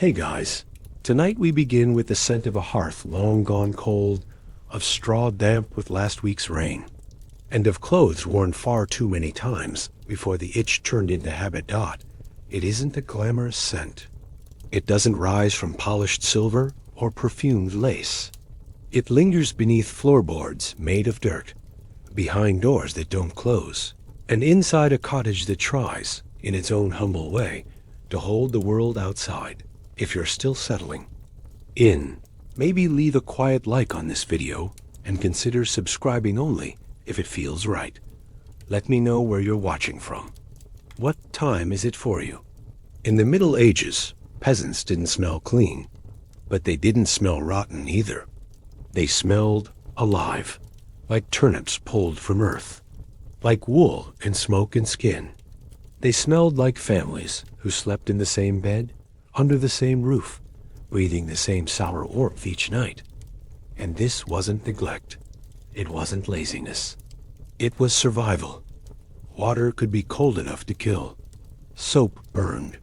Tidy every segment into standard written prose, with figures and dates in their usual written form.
Hey guys, tonight we begin with the scent of a hearth long gone cold, of straw damp with last week's rain, and of clothes worn far too many times before the itch turned into habit. It isn't a glamorous scent. It doesn't rise from polished silver or perfumed lace. It lingers beneath floorboards made of dirt, behind doors that don't close, and inside a cottage that tries, in its own humble way, to hold the world outside. If you're still settling in, maybe leave a quiet like on this video and consider subscribing only if it feels right. Let me know where you're watching from. What time is it for you? In the Middle Ages, peasants didn't smell clean, but they didn't smell rotten either. They smelled alive, like turnips pulled from earth, like wool and smoke and skin. They smelled like families who slept in the same bed, under the same roof, breathing the same sour warmth each night. And this wasn't neglect. It wasn't laziness. It was survival. Water could be cold enough to kill. Soap burned.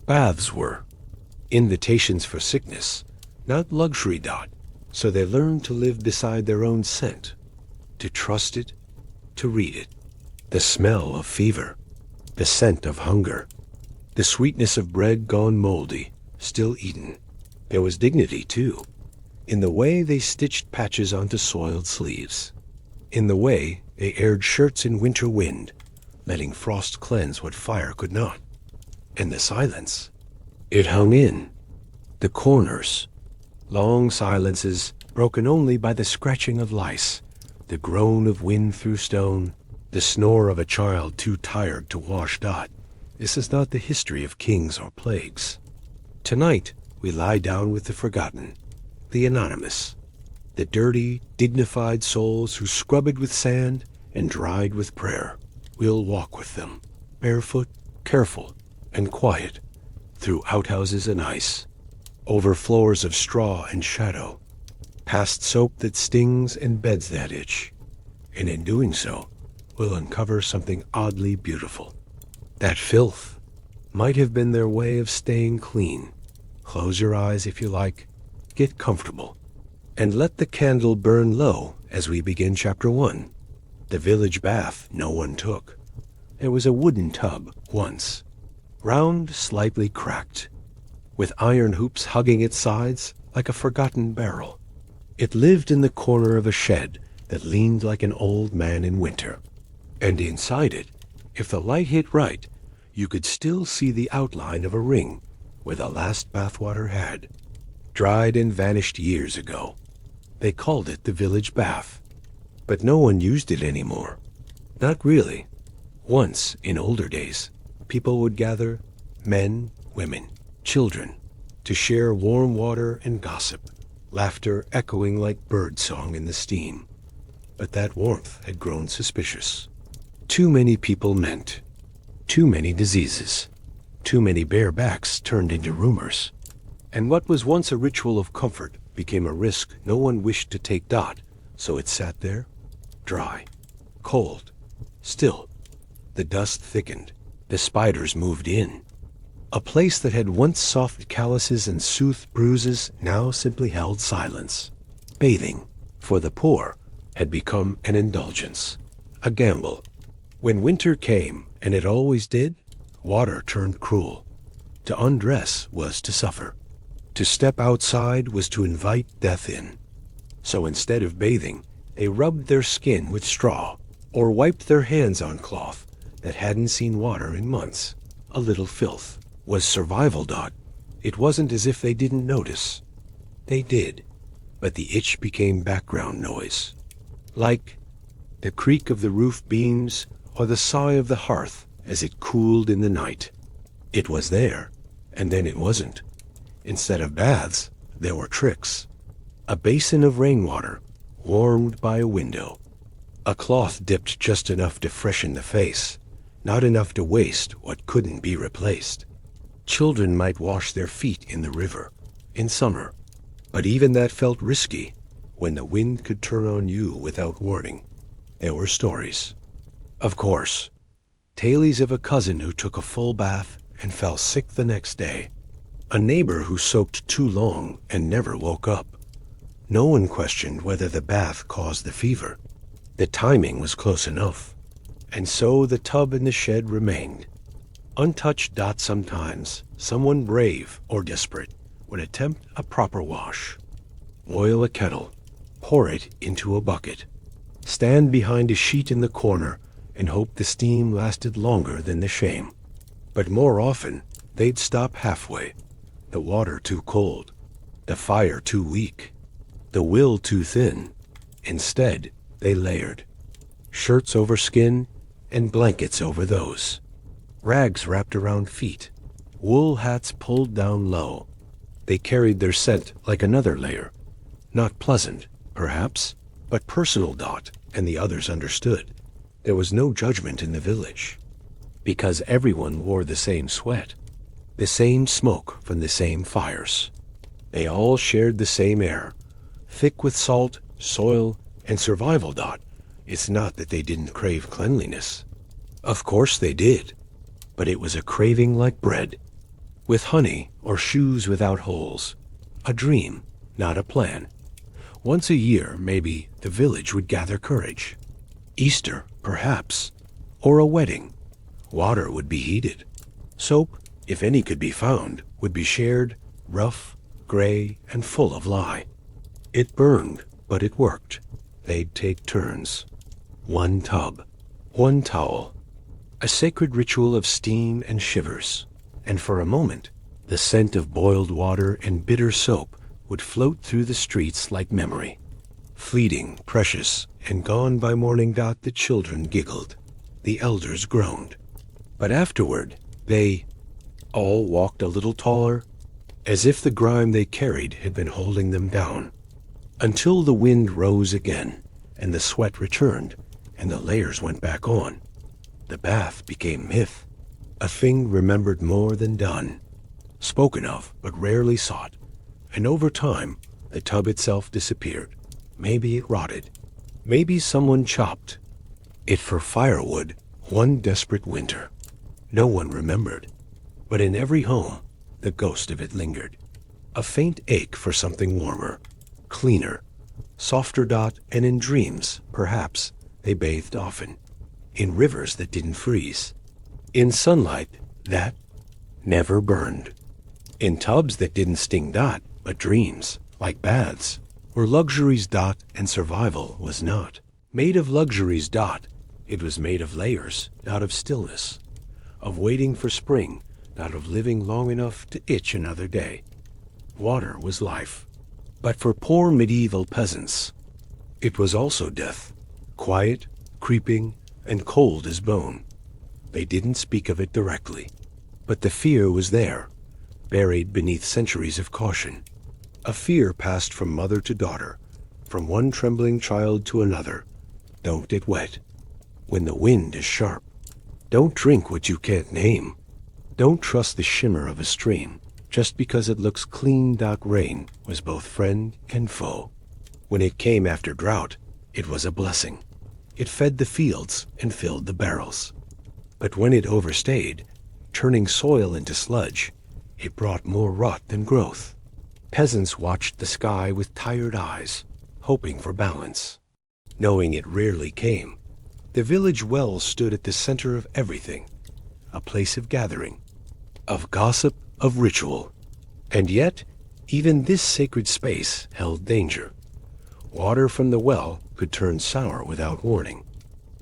Baths were invitations for sickness, not luxury. So they learned to live beside their own scent, to trust it, to read it. The smell of fever, the scent of hunger, the sweetness of bread gone moldy, still eaten. There was dignity, too, in the way they stitched patches onto soiled sleeves, in the way they aired shirts in winter wind, letting frost cleanse what fire could not. And the silence. It hung in the corners, long silences broken only by the scratching of lice, the groan of wind through stone, the snore of a child too tired to wash. This is not the history of kings or plagues. Tonight, we lie down with the forgotten, the anonymous, the dirty, dignified souls who scrubbed with sand and dried with prayer. We'll walk with them, barefoot, careful, and quiet, through outhouses and ice, over floors of straw and shadow, past soap that stings and beds that itch. And in doing so, we'll uncover something oddly beautiful. That filth might have been their way of staying clean. Close your eyes if you like, get comfortable, and let the candle burn low as we begin Chapter 1. The village bath no one took. There was a wooden tub once, round, slightly cracked, with iron hoops hugging its sides like a forgotten barrel. It lived in the corner of a shed that leaned like an old man in winter. And inside it, if the light hit right, you could still see the outline of a ring where the last bathwater had dried and vanished years ago. They called it the village bath, but no one used it anymore. Not really. Once, in older days, people would gather, men, women, children, to share warm water and gossip, laughter echoing like birdsong in the steam. But that warmth had grown suspicious. Too many people meant too many diseases. Too many bare backs turned into rumors. And what was once a ritual of comfort became a risk no one wished to take. So it sat there, dry, cold, still. The dust thickened. The spiders moved in. A place that had once soft calluses and soothed bruises now simply held silence. Bathing, for the poor, had become an indulgence, a gamble. When winter came, and it always did, water turned cruel. To undress was to suffer. To step outside was to invite death in. So instead of bathing, they rubbed their skin with straw, or wiped their hands on cloth that hadn't seen water in months. A little filth was survival. It wasn't as if they didn't notice. They did, but the itch became background noise. Like the creak of the roof beams or the sigh of the hearth as it cooled in the night. It was there, and then it wasn't. Instead of baths, there were tricks. A basin of rainwater, warmed by a window. A cloth dipped just enough to freshen the face, not enough to waste what couldn't be replaced. Children might wash their feet in the river, in summer, but even that felt risky when the wind could turn on you without warning. There were stories. Of course, tales of a cousin who took a full bath and fell sick the next day. A neighbor who soaked too long and never woke up. No one questioned whether the bath caused the fever. The timing was close enough. And so the tub in the shed remained. Untouched. Sometimes someone brave or desperate would attempt a proper wash. Oil a kettle, pour it into a bucket, stand behind a sheet in the corner and hope the steam lasted longer than the shame. But more often, they'd stop halfway. The water too cold, the fire too weak, the will too thin. Instead, they layered. Shirts over skin and blankets over those. Rags wrapped around feet, wool hats pulled down low. They carried their scent like another layer. Not pleasant, perhaps, but personal. And the others understood. There was no judgment in the village, because everyone wore the same sweat, the same smoke from the same fires. They all shared the same air, thick with salt, soil, and survival. It's not that they didn't crave cleanliness. Of course they did, but it was a craving like bread, with honey or shoes without holes. A dream, not a plan. Once a year, maybe, the village would gather courage. Easter, perhaps, or a wedding. Water would be heated. Soap, if any could be found, would be shared, rough, gray, and full of lye. It burned, but it worked. They'd take turns. One tub, one towel. A sacred ritual of steam and shivers. And for a moment, the scent of boiled water and bitter soap would float through the streets like memory. Fleeting, precious, and gone by morning. The children giggled. The elders groaned. But afterward, they all walked a little taller, as if the grime they carried had been holding them down. Until the wind rose again, and the sweat returned, and the layers went back on. The bath became myth, a thing remembered more than done, spoken of but rarely sought. And over time, the tub itself disappeared. Maybe it rotted. Maybe someone chopped it for firewood one desperate winter. No one remembered. But in every home, the ghost of it lingered. A faint ache for something warmer, cleaner, softer. And in dreams, perhaps, they bathed often. In rivers that didn't freeze. In sunlight that never burned. In tubs that didn't sting. But dreams, like baths, were luxuries. And survival was not made of luxuries. It was made of layers, not of stillness, of waiting for spring, not of living long enough to itch another day. Water was life. But for poor medieval peasants, it was also death, quiet, creeping, and cold as bone. They didn't speak of it directly, but the fear was there, buried beneath centuries of caution. A fear passed from mother to daughter, from one trembling child to another. Don't get wet. When the wind is sharp. Don't drink what you can't name. Don't trust the shimmer of a stream, just because it looks clean. Rain was both friend and foe. When it came after drought, it was a blessing. It fed the fields and filled the barrels. But when it overstayed, turning soil into sludge, it brought more rot than growth. Peasants watched the sky with tired eyes, hoping for balance. Knowing it rarely came, the village well stood at the center of everything, a place of gathering, of gossip, of ritual. And yet, even this sacred space held danger. Water from the well could turn sour without warning.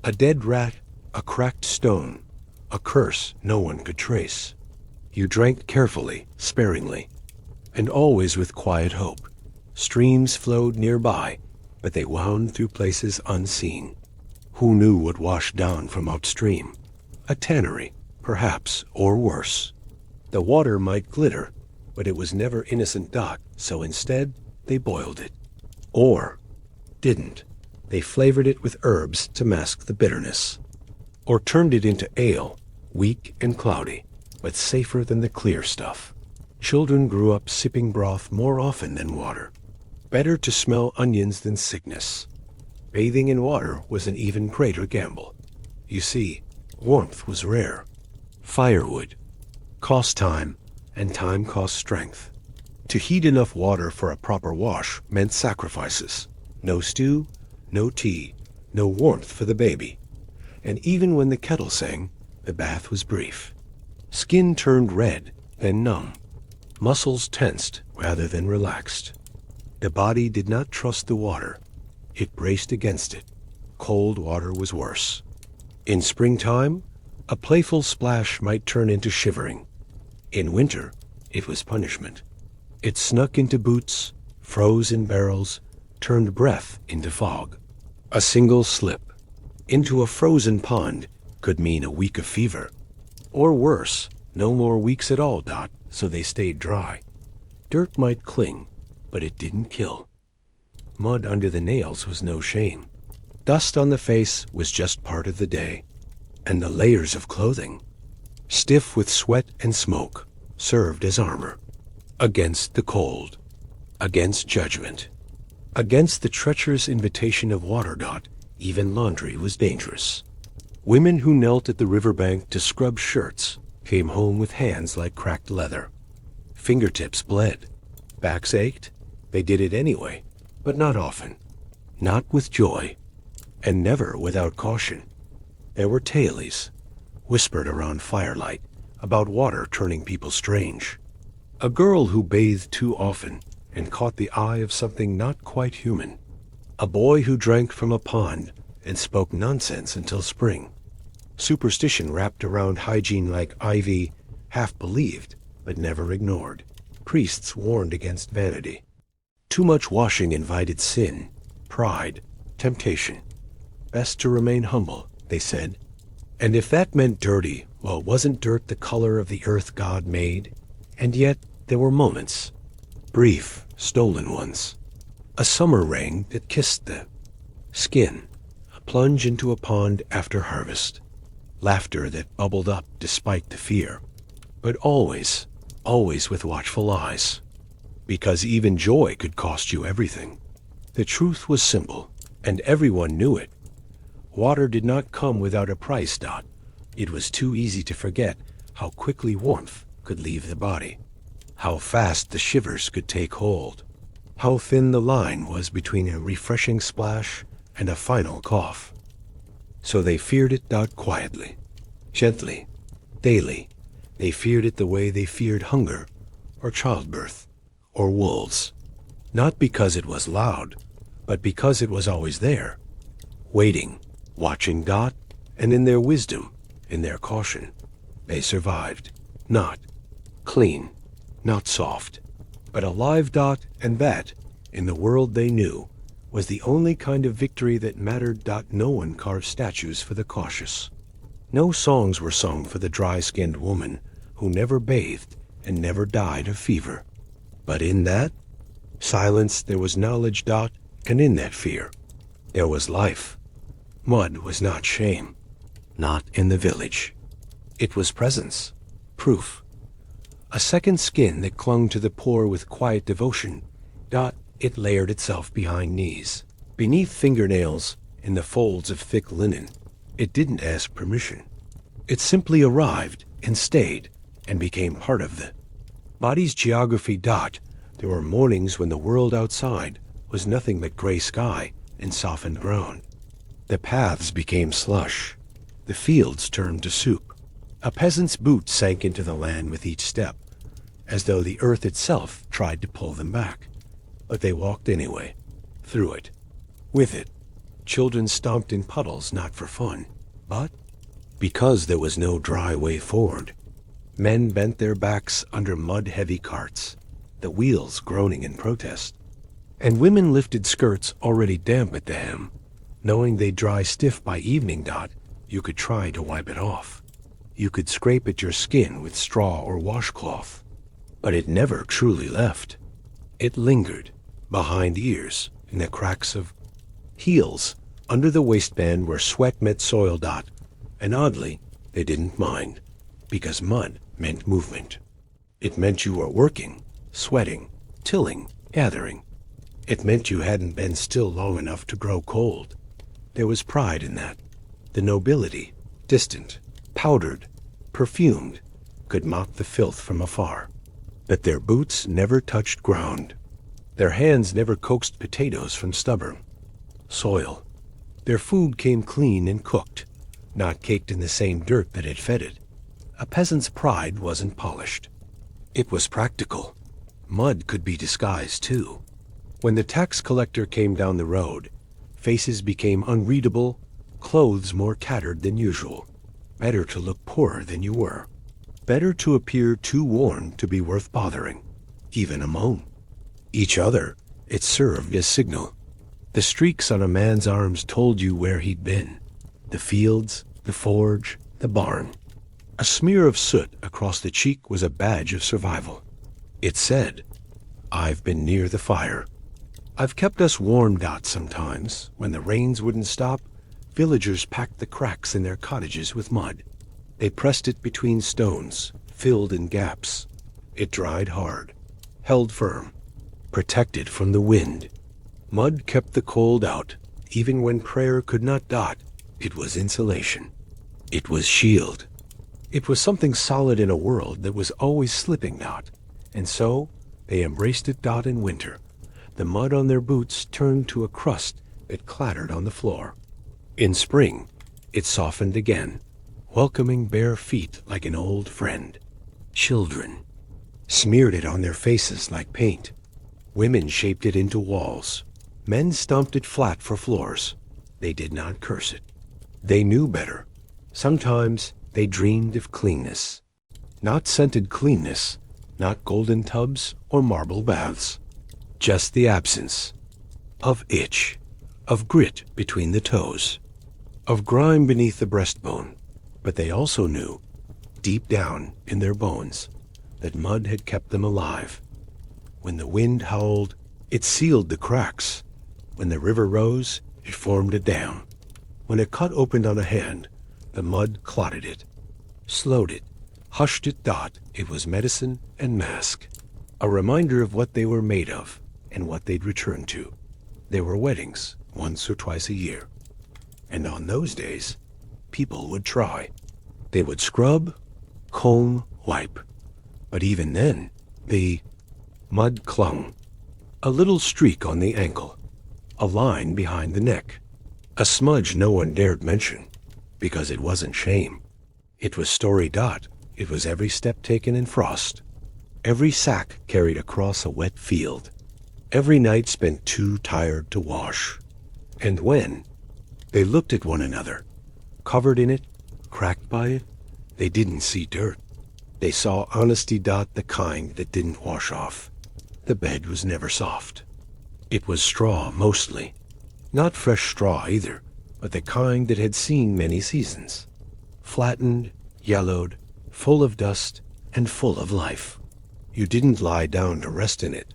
A dead rat, a cracked stone, a curse no one could trace. You drank carefully, sparingly, and always with quiet hope. Streams flowed nearby, but they wound through places unseen. Who knew what washed down from upstream? A tannery, perhaps, or worse. The water might glitter, but it was never innocent. So instead, they boiled it. Or didn't. They flavored it with herbs to mask the bitterness. Or turned it into ale, weak and cloudy, but safer than the clear stuff. Children grew up sipping broth more often than water. Better to smell onions than sickness. Bathing in water was an even greater gamble. You see, warmth was rare. Firewood cost time and time cost strength. To heat enough water for a proper wash meant sacrifices. No stew, no tea, no warmth for the baby. And even when the kettle sang, the bath was brief. Skin turned red, then numb. Muscles tensed rather than relaxed. The body did not trust the water. It braced against it. Cold water was worse. In springtime, a playful splash might turn into shivering. In winter, it was punishment. It snuck into boots, froze in barrels, turned breath into fog. A single slip into a frozen pond could mean a week of fever. Or worse, no more weeks at all, so they stayed dry. Dirt might cling, but it didn't kill. Mud under the nails was no shame. Dust on the face was just part of the day. And the layers of clothing, stiff with sweat and smoke, served as armor. Against the cold. Against judgment. Against the treacherous invitation of water. Even laundry was dangerous. Women who knelt at the riverbank to scrub shirts came home with hands like cracked leather. Fingertips bled. Backs ached. They did it anyway, but not often. Not with joy. And never without caution. There were tales, whispered around firelight, about water turning people strange. A girl who bathed too often and caught the eye of something not quite human. A boy who drank from a pond and spoke nonsense until spring. Superstition wrapped around hygiene like ivy, half believed, but never ignored. Priests warned against vanity. Too much washing invited sin, pride, temptation. Best to remain humble, they said. And if that meant dirty, well, wasn't dirt the color of the earth God made? And yet, there were moments. Brief, stolen ones. A summer rain that kissed the skin. A plunge into a pond after harvest. Laughter that bubbled up despite the fear. But always, always with watchful eyes. Because even joy could cost you everything. The truth was simple, and everyone knew it. Water did not come without a price. It was too easy to forget how quickly warmth could leave the body. How fast the shivers could take hold. How thin the line was between a refreshing splash and a final cough. So they feared it quietly, gently, daily. They feared it the way they feared hunger, or childbirth, or wolves. Not because it was loud, but because it was always there, waiting, watching. And in their wisdom, in their caution, they survived. Not clean, not soft, but alive. And that, in the world they knew, was the only kind of victory that mattered. No one carved statues for the cautious. No songs were sung for the dry-skinned woman who never bathed and never died of fever. But in that silence there was knowledge. And in that fear, there was life. Mud was not shame. Not in the village. It was presence. Proof. A second skin that clung to the poor with quiet devotion. It layered itself behind knees, beneath fingernails, in the folds of thick linen. It didn't ask permission. It simply arrived and stayed and became part of the body's geography. There were mornings when the world outside was nothing but gray sky and softened ground. The paths became slush. The fields turned to soup. A peasant's boot sank into the land with each step, as though the earth itself tried to pull them back. But they walked anyway, through it, with it. Children stomped in puddles not for fun, but because there was no dry way forward. Men bent their backs under mud-heavy carts, the wheels groaning in protest. And women lifted skirts already damp at the hem, knowing they'd dry stiff by evening. You could try to wipe it off. You could scrape at your skin with straw or washcloth. But it never truly left. It lingered, behind ears, in the cracks of heels, under the waistband where sweat met soil. And oddly, they didn't mind, because mud meant movement. It meant you were working, sweating, tilling, gathering. It meant you hadn't been still long enough to grow cold. There was pride in that. The nobility, distant, powdered, perfumed, could mock the filth from afar. That their boots never touched ground. Their hands never coaxed potatoes from stubborn soil. Their food came clean and cooked, not caked in the same dirt that had fed it. A peasant's pride wasn't polished. It was practical. Mud could be disguised, too. When the tax collector came down the road, faces became unreadable, clothes more tattered than usual. Better to look poorer than you were. Better to appear too worn to be worth bothering, even a moan. Each other, it served as signal. The streaks on a man's arms told you where he'd been. The fields, the forge, the barn. A smear of soot across the cheek was a badge of survival. It said, "I've been near the fire." I've kept us warmed out sometimes. When the rains wouldn't stop, villagers packed the cracks in their cottages with mud. They pressed it between stones, filled in gaps. It dried hard, held firm, protected from the wind. Mud kept the cold out, even when prayer could not dot. It was insulation. It was shield. It was something solid in a world that was always slipping not. And so, they embraced it dot in winter. The mud on their boots turned to a crust that clattered on the floor. In spring, it softened again, welcoming bare feet like an old friend. Children smeared it on their faces like paint. Women shaped it into walls. Men stomped it flat for floors. They did not curse it. They knew better. Sometimes they dreamed of cleanness. Not scented cleanness, not golden tubs or marble baths. Just the absence of itch, of grit between the toes, of grime beneath the breastbone. But they also knew, deep down in their bones, that mud had kept them alive. When the wind howled, it sealed the cracks. When the river rose, it formed a dam. When a cut opened on a hand, the mud clotted it, slowed it, hushed it dot. It was medicine and mask, a reminder of what they were made of and what they'd return to. There were weddings once or twice a year. And on those days, people would try. They would scrub, comb, wipe. But even then, the mud clung. A little streak on the ankle, a line behind the neck, a smudge no one dared mention, because it wasn't shame. It was story dot. It was every step taken in frost, every sack carried across a wet field, every night spent too tired to wash. And when they looked at one another, covered in it, cracked by it, they didn't see dirt. They saw honesty dot, the kind that didn't wash off. The bed was never soft. It was straw mostly. Not fresh straw either, but the kind that had seen many seasons. Flattened, yellowed, full of dust, and full of life. You didn't lie down to rest in it.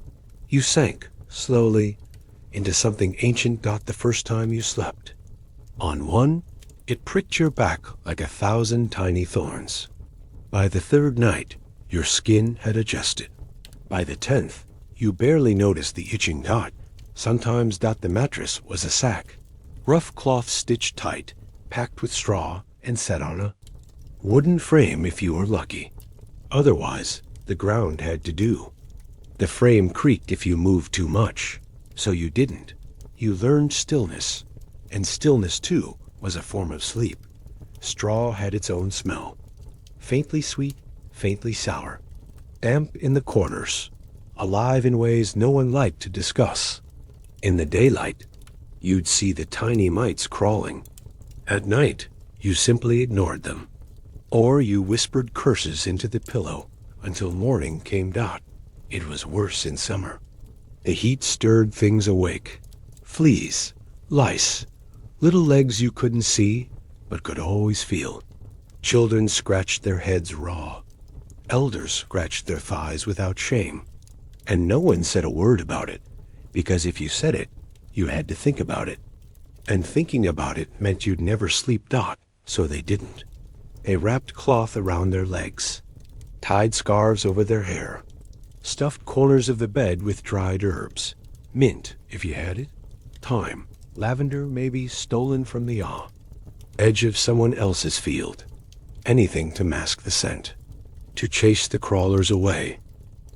You sank, slowly, into something ancient dot the first time you slept. On one, it pricked your back like 1,000 tiny thorns. By the third night, your skin had adjusted. By the 10th, you barely noticed the itching dot. Sometimes dot the mattress was a sack, rough cloth stitched tight, packed with straw, and set on a wooden frame if you were lucky. Otherwise, the ground had to do. The frame creaked if you moved too much, so you didn't. You learned stillness, and stillness, too, was a form of sleep. Straw had its own smell. Faintly sweet, faintly sour. Damp in the corners. Alive in ways no one liked to discuss. In the daylight, you'd see the tiny mites crawling. At night, you simply ignored them. Or you whispered curses into the pillow until morning came dot. It was worse in summer. The heat stirred things awake. Fleas, lice, little legs you couldn't see but could always feel. Children scratched their heads raw. Elders scratched their thighs without shame. And no one said a word about it, because if you said it, you had to think about it. And thinking about it meant you'd never sleep dot, so they didn't. They wrapped cloth around their legs, tied scarves over their hair, stuffed corners of the bed with dried herbs, mint if you had it, thyme, lavender maybe stolen from the edge of someone else's field, anything to mask the scent, to chase the crawlers away,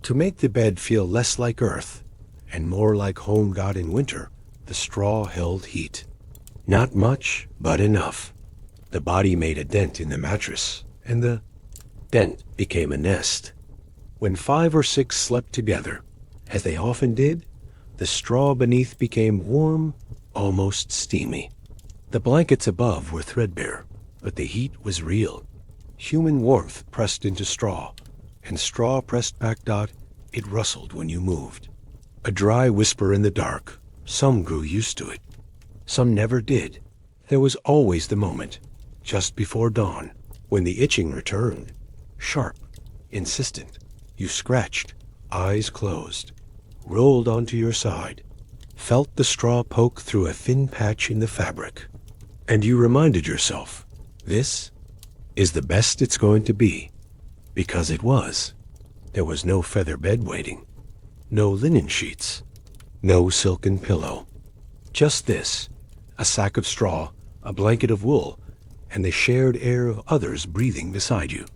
To make the bed feel less like earth and more like home got in winter, the straw held heat. Not much, but enough. The body made a dent in the mattress, and the dent became a nest. When 5 or 6 slept together, as they often did, the straw beneath became warm, almost steamy. The blankets above were threadbare, but the heat was real. Human warmth pressed into straw, and straw pressed back. It rustled when you moved. A dry whisper in the dark. Some grew used to it. Some never did. There was always the moment, just before dawn, when the itching returned. Sharp, insistent. You scratched, eyes closed, rolled onto your side, felt the straw poke through a thin patch in the fabric. And you reminded yourself, this is the best it's going to be. Because it was. There was no feather bed waiting, no linen sheets, no silken pillow. Just this, a sack of straw, a blanket of wool, and the shared air of others breathing beside you.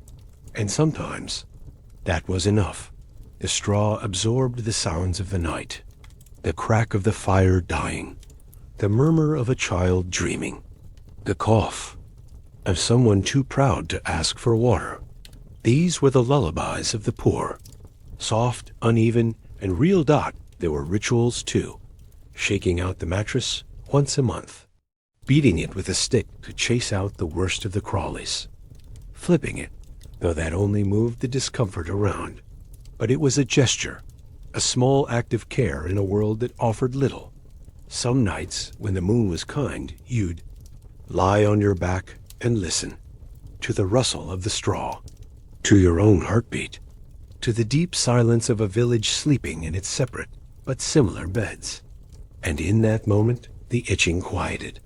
And sometimes, that was enough. The straw absorbed the sounds of the night, the crack of the fire dying, the murmur of a child dreaming, the cough of someone too proud to ask for water. These were the lullabies of the poor. Soft, uneven, and real. There were rituals too. Shaking out the mattress once a month. Beating it with a stick to chase out the worst of the crawlies. Flipping it, though that only moved the discomfort around. But it was a gesture, a small act of care in a world that offered little. Some nights, when the moon was kind, you'd lie on your back and listen to the rustle of the straw, to your own heartbeat, to the deep silence of a village sleeping in its separate but similar beds. And in that moment, the itching quieted.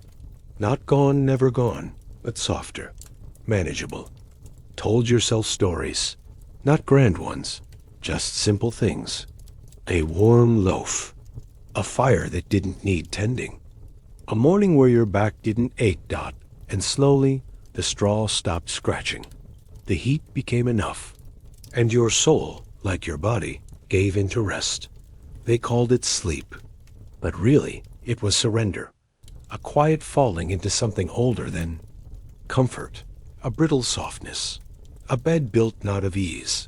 Not gone, never gone, but softer, manageable. Told yourself stories, not grand ones, just simple things. A warm loaf, a fire that didn't need tending, a morning where your back didn't ache. And slowly, the straw stopped scratching. The heat became enough, and your soul, like your body, gave in to rest. They called it sleep, but really it was surrender, a quiet falling into something older than comfort, a brittle softness, a bed built not of ease,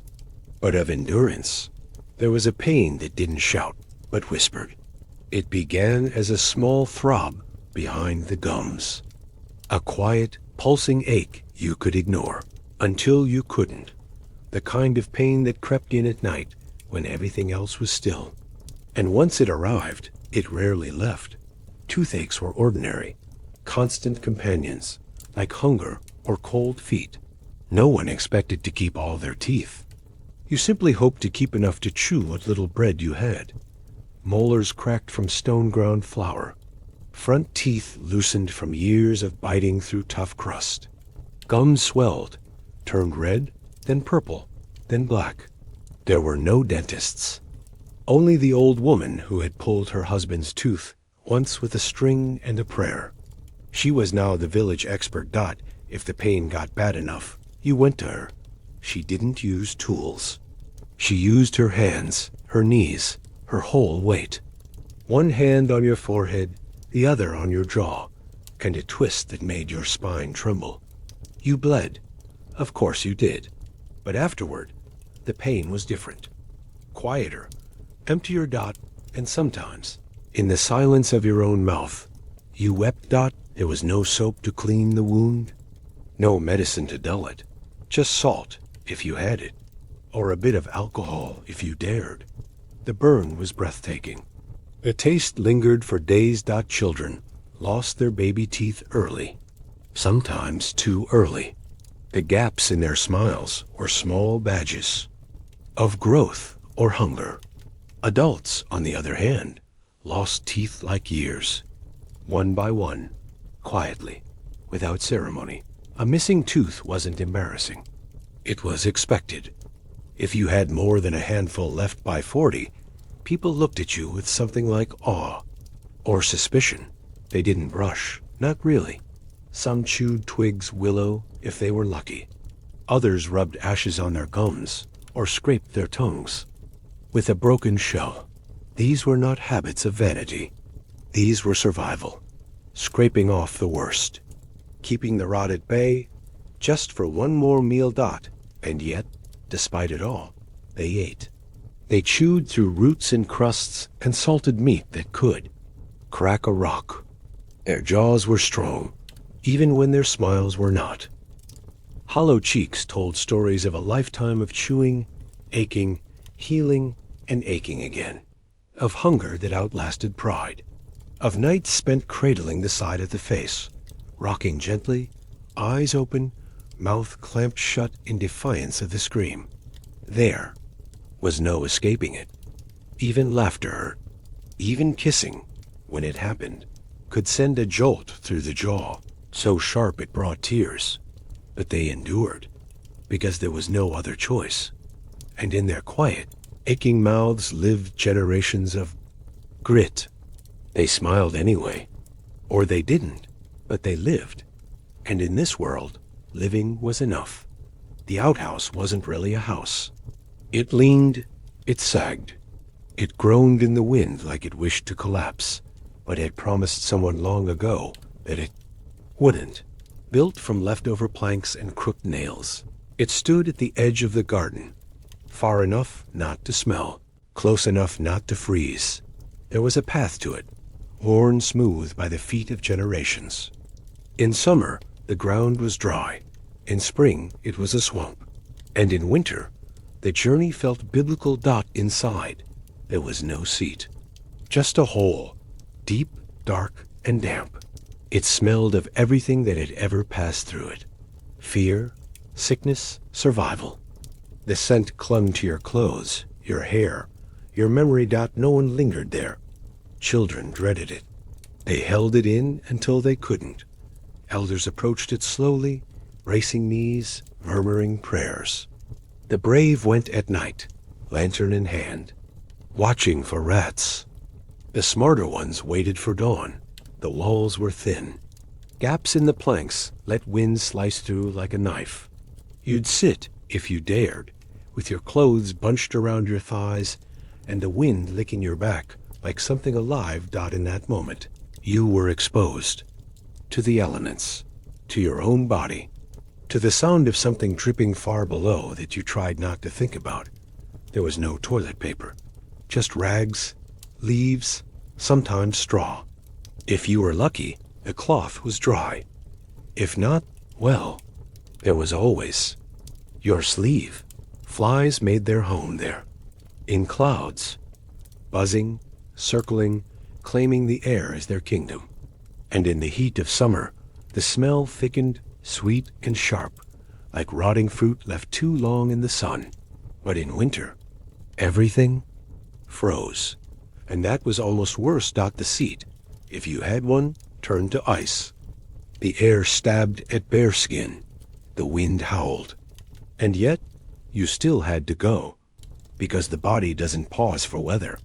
but of endurance. There was a pain that didn't shout, but whispered. It began as a small throb behind the gums, a quiet, pulsing ache you could ignore until you couldn't, the kind of pain that crept in at night when everything else was still. And once it arrived, it rarely left. Toothaches were ordinary, constant companions, like hunger or cold feet. No one expected to keep all their teeth. You simply hoped to keep enough to chew what little bread you had. Molars cracked from stone-ground flour. Front teeth loosened from years of biting through tough crust. Gums swelled, turned red, then purple, then black. There were no dentists. Only the old woman who had pulled her husband's tooth, once with a string and a prayer. She was now the village expert. If the pain got bad enough, you went to her. She didn't use tools. She used her hands, her knees, her whole weight. One hand on your forehead, the other on your jaw, and a twist that made your spine tremble. You bled. Of course you did. But afterward, the pain was different. Quieter, emptier. And sometimes, in the silence of your own mouth, you wept. There was no soap to clean the wound, no medicine to dull it, just salt, if you had it, or a bit of alcohol, if you dared. The burn was breathtaking. The taste lingered for days. Children lost their baby teeth early, sometimes too early. The gaps in their smiles were small badges of growth or hunger. Adults, on the other hand, lost teeth like years, one by one, quietly, without ceremony. A missing tooth wasn't embarrassing. It was expected. If you had more than a handful left by 40, people looked at you with something like awe or suspicion. They didn't brush, not really. Some chewed twigs willow if they were lucky. Others rubbed ashes on their gums or scraped their tongues. with a broken shell. These were not habits of vanity. These were survival, scraping off the worst, keeping the rot at bay, just for one more meal. And yet, despite it all, they ate. They chewed through roots and crusts and salted meat that could crack a rock. Their jaws were strong, even when their smiles were not. Hollow cheeks told stories of a lifetime of chewing, aching, healing, and aching again. Of hunger that outlasted pride. Of nights spent cradling the side of the face, rocking gently, eyes open, mouth clamped shut in defiance of the scream. There was no escaping it. Even laughter hurt. Even kissing, when it happened, could send a jolt through the jaw, so sharp it brought tears. But they endured, because there was no other choice. And in their quiet, aching mouths lived generations of grit. They smiled anyway. Or they didn't, but they lived. And in this world, living was enough. The outhouse wasn't really a house. It leaned, it sagged. It groaned in the wind like it wished to collapse, but had promised someone long ago that it wouldn't. Built from leftover planks and crooked nails, it stood at the edge of the garden, far enough not to smell, close enough not to freeze. There was a path to it, worn smooth by the feet of generations. In summer, the ground was dry. In spring, it was a swamp. And in winter, the journey felt biblical. Inside, there was no seat, just a hole, deep, dark, and damp. It smelled of everything that had ever passed through it. Fear, sickness, survival. The scent clung to your clothes, your hair, your memory. No one lingered there. Children dreaded it. They held it in until they couldn't. Elders approached it slowly, racing knees, murmuring prayers. The brave went at night, lantern in hand, watching for rats. The smarter ones waited for dawn. The walls were thin. Gaps in the planks let wind slice through like a knife. You'd sit, if you dared, with your clothes bunched around your thighs and the wind licking your back like something alive. In that moment, you were exposed to the elements, to your own body, to the sound of something dripping far below that you tried not to think about. There was no toilet paper, just rags, leaves, sometimes straw. If you were lucky, the cloth was dry. If not, well, there was always your sleeve. Flies made their home there, in clouds, buzzing, circling, claiming the air as their kingdom. And in the heat of summer, the smell thickened, sweet and sharp, like rotting fruit left too long in the sun. But in winter, everything froze. And that was almost worse. The seat, if you had one, turned to ice. The air stabbed at bare skin. The wind howled. And yet, you still had to go, because the body doesn't pause for weather.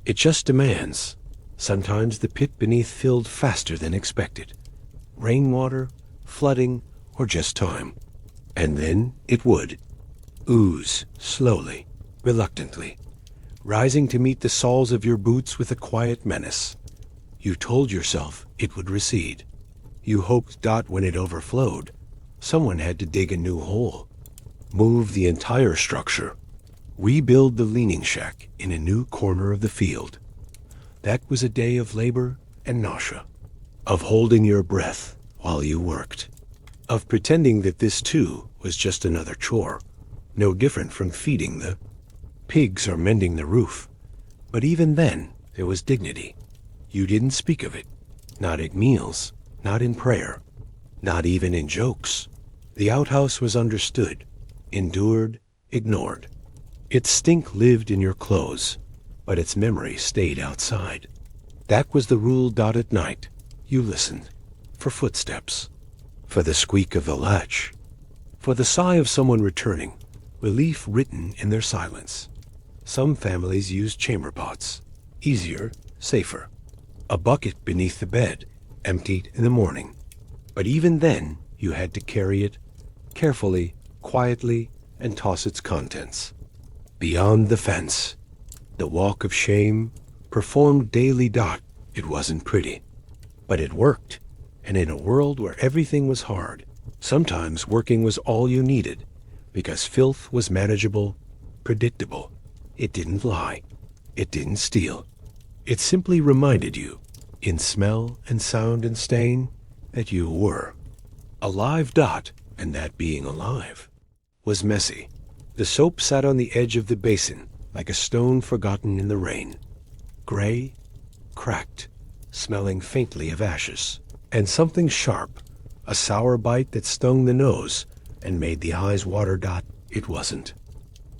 It just demands. Sometimes the pit beneath filled faster than expected. Rainwater, flooding, or just time. And then it would ooze slowly, reluctantly, rising to meet the soles of your boots with a quiet menace. You told yourself it would recede. You hoped. When it overflowed, someone had to dig a new hole, move the entire structure, rebuild the leaning shack in a new corner of the field. That was a day of labor and nausea, of holding your breath while you worked, of pretending that this too was just another chore, no different from feeding the pigs or mending the roof. But even then, there was dignity. You didn't speak of it, not at meals, not in prayer, not even in jokes. The outhouse was understood, endured, ignored. Its stink lived in your clothes, but its memory stayed outside. That was the rule. At night, you listened for footsteps, for the squeak of the latch, for the sigh of someone returning, relief written in their silence. Some families used chamberpots, easier, safer. A bucket beneath the bed, emptied in the morning. But even then, you had to carry it carefully, quietly, and toss its contents beyond the fence, The walk of shame, performed daily. It wasn't pretty, but it worked. And in a world where everything was hard, sometimes working was all you needed, because filth was manageable, predictable. It didn't lie. It didn't steal. It simply reminded you, in smell and sound and stain, that you were alive. And that being alive was messy. The soap sat on the edge of the basin like a stone forgotten in the rain. Gray, cracked, smelling faintly of ashes, and something sharp, a sour bite that stung the nose and made the eyes water. It wasn't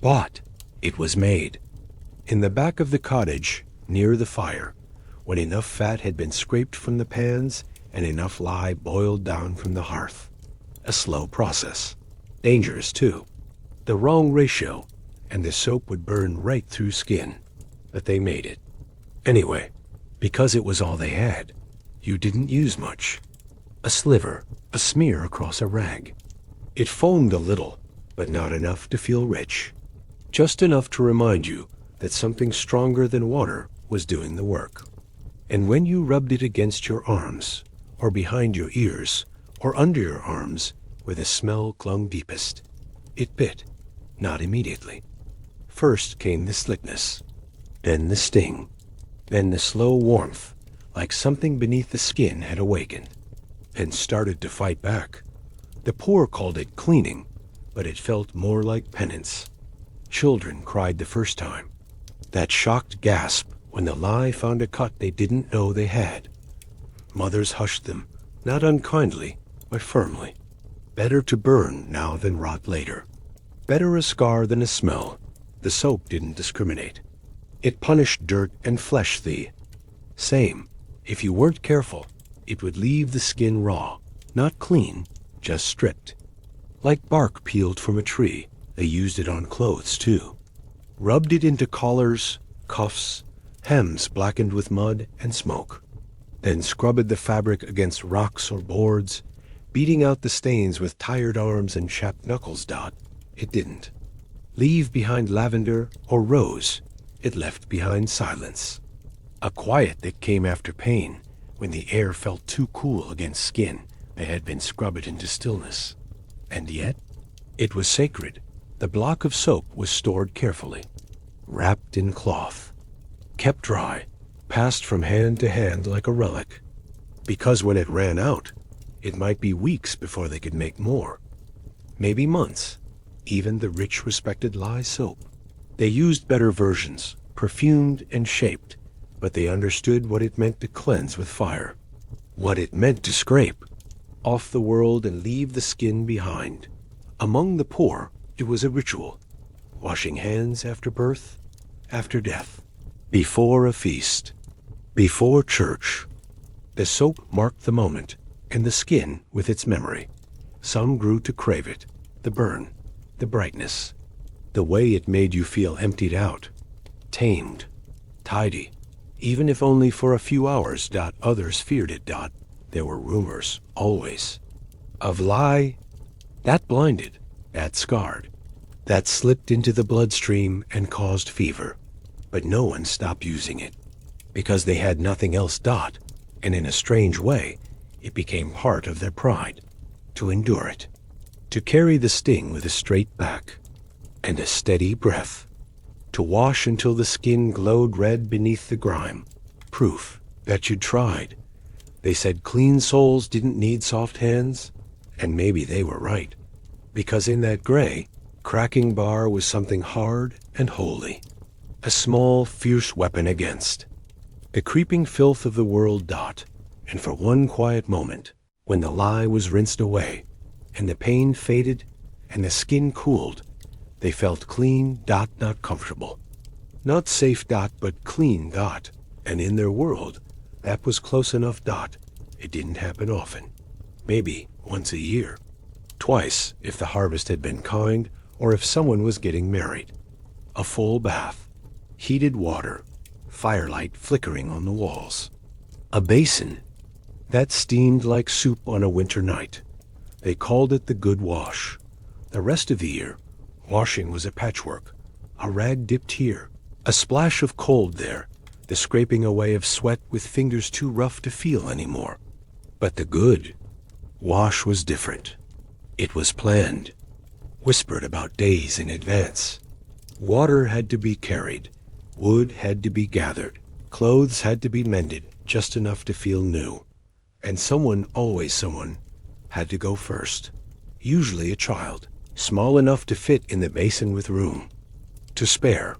bought, it was made. In the back of the cottage, near the fire, when enough fat had been scraped from the pans and enough lye boiled down from the hearth. A slow process. Dangerous, too. The wrong ratio, and the soap would burn right through skin. But they made it. Anyway, because it was all they had, you didn't use much. A sliver, a smear across a rag. It foamed a little, but not enough to feel rich. Just enough to remind you that something stronger than water was doing the work. And when you rubbed it against your arms, or behind your ears, or under your arms, where the smell clung deepest, it bit, not immediately. First came the slickness, then the sting, then the slow warmth, like something beneath the skin had awakened, and started to fight back. The poor called it cleaning, but it felt more like penance. Children cried the first time. That shocked gasp when the lye found a cut they didn't know they had. Mothers hushed them, not unkindly, but firmly. Better to burn now than rot later. Better a scar than a smell. The soap didn't discriminate. It punished dirt and flesh. The same. If you weren't careful, it would leave the skin raw, not clean, just stripped. Like bark peeled from a tree, they used it on clothes too. Rubbed it into collars, cuffs, hems blackened with mud and smoke. Then scrubbed the fabric against rocks or boards, beating out the stains with tired arms and chapped knuckles. It didn't leave behind lavender or rose. It left behind silence. A quiet that came after pain, when the air felt too cool against skin that had been scrubbed into stillness. And yet, it was sacred. The block of soap was stored carefully, wrapped in cloth, kept dry, passed from hand to hand like a relic. Because when it ran out, it might be weeks before they could make more. Maybe months. Even the rich, respected lye soap. They used better versions, perfumed and shaped, but they understood what it meant to cleanse with fire. What it meant to scrape off the world and leave the skin behind. Among the poor, it was a ritual. Washing hands after birth, after death, before a feast, before church. The soap marked the moment, and the skin with its memory. Some grew to crave it, the burn, the brightness, the way it made you feel emptied out, tamed, tidy, even if only for a few hours. Others feared it. There were rumors, always, of lye. That blinded, that scarred, that slipped into the bloodstream and caused fever. But no one stopped using it, because they had nothing else. And in a strange way, it became part of their pride, to endure it, to carry the sting with a straight back and a steady breath, to wash until the skin glowed red beneath the grime, proof that you'd tried. They said clean souls didn't need soft hands, and maybe they were right, because in that gray, cracking bar was something hard and holy, a small, fierce weapon against the creeping filth of the world. And for one quiet moment, when the lye was rinsed away, and the pain faded, and the skin cooled, they felt clean. Not comfortable, not safe. But clean. And in their world, that was close enough. It didn't happen often. Maybe once a year, twice if the harvest had been kind, or if someone was getting married. A full bath, heated water, firelight flickering on the walls. A basin that steamed like soup on a winter night. They called it the good wash. The rest of the year, washing was a patchwork, a rag dipped here, A splash of cold there, the scraping away of sweat with fingers too rough to feel anymore. But the good wash was different. It was planned, whispered about days in advance. Water had to be carried, wood had to be gathered, clothes had to be mended just enough to feel new. And someone, always someone, had to go first. Usually a child, small enough to fit in the basin with room to spare.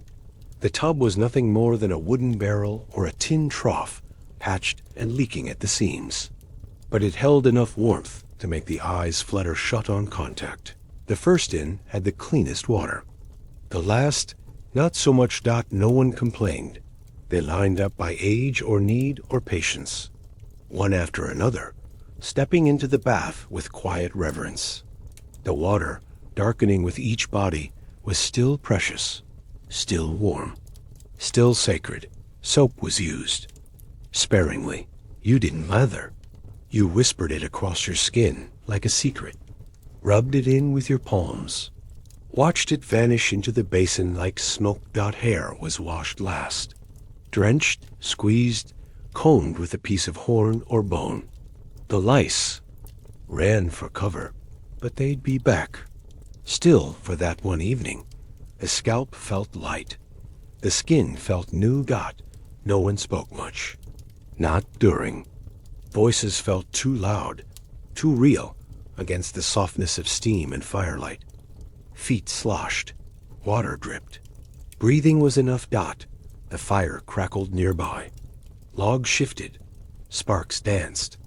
The tub was nothing more than a wooden barrel or a tin trough, patched and leaking at the seams. But it held enough warmth to make the eyes flutter shut on contact. The first in had the cleanest water. The last, not so much. No one complained. They lined up by age or need or patience, one after another, stepping into the bath with quiet reverence. The water, darkening with each body, was still precious, still warm, still sacred. Soap was used. Sparingly. You didn't lather. You whispered it across your skin like a secret, rubbed it in with your palms, watched it vanish into the basin like smoke. Hair was washed last, drenched, squeezed, combed with a piece of horn or bone. The lice ran for cover, but they'd be back. Still, for that one evening, the scalp felt light. The skin felt new. No one spoke much. Not during. Voices felt too loud, too real, against the softness of steam and firelight. Feet sloshed. Water dripped. Breathing was enough. The fire crackled nearby. Logs shifted. Sparks danced.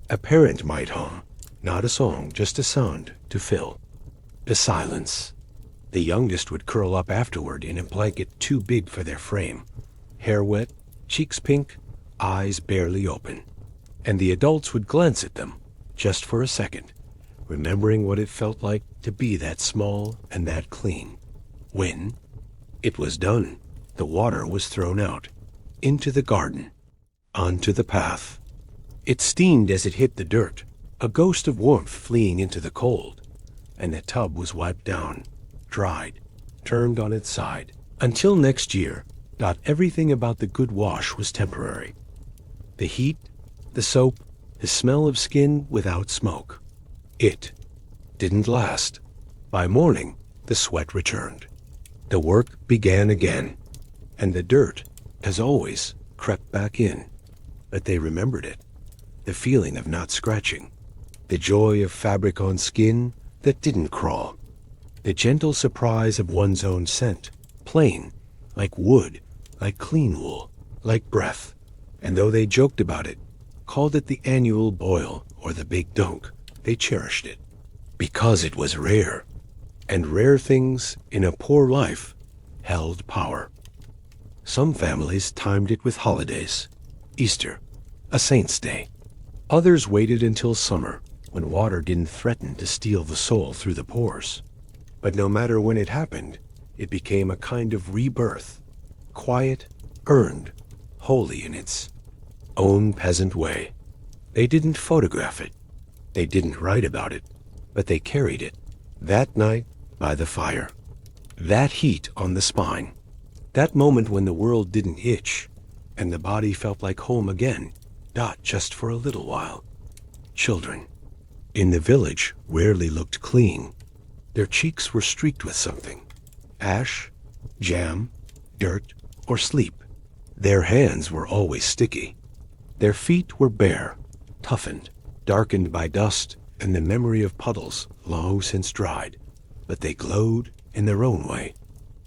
A parent might hum, not a song, just a sound to fill. The silence. The youngest would curl up afterward in a blanket too big for their frame, hair wet, cheeks pink, eyes barely open. And the adults would glance at them, just for a second, remembering what it felt like to be that small and that clean. When it was done, the water was thrown out, into the garden, onto the path. It steamed as it hit the dirt, a ghost of warmth fleeing into the cold, and the tub was wiped down, dried, turned on its side. Until next year, everything about the good wash was temporary. The heat, the soap, the smell of skin without smoke. It didn't last. By morning, the sweat returned. The work began again, and the dirt, as always, crept back in. But they remembered it. The feeling of not scratching. The joy of fabric on skin that didn't crawl. The gentle surprise of one's own scent, plain, like wood, like clean wool, like breath. And though they joked about it, called it the annual boil or the big dunk, they cherished it. Because it was rare. And rare things in a poor life held power. Some families timed it with holidays. Easter, a saint's day. Others waited until summer, when water didn't threaten to steal the soul through the pores. But no matter when it happened, it became a kind of rebirth, quiet, earned, holy in its own peasant way. They didn't photograph it. They didn't write about it, but they carried it. That night by the fire. That heat on the spine. That moment when the world didn't itch, and the body felt like home again, just for a little while. Children in the village rarely looked clean. Their cheeks were streaked with something. Ash, jam, dirt, or sleep. Their hands were always sticky. Their feet were bare, toughened, darkened by dust and the memory of puddles long since dried. But they glowed in their own way.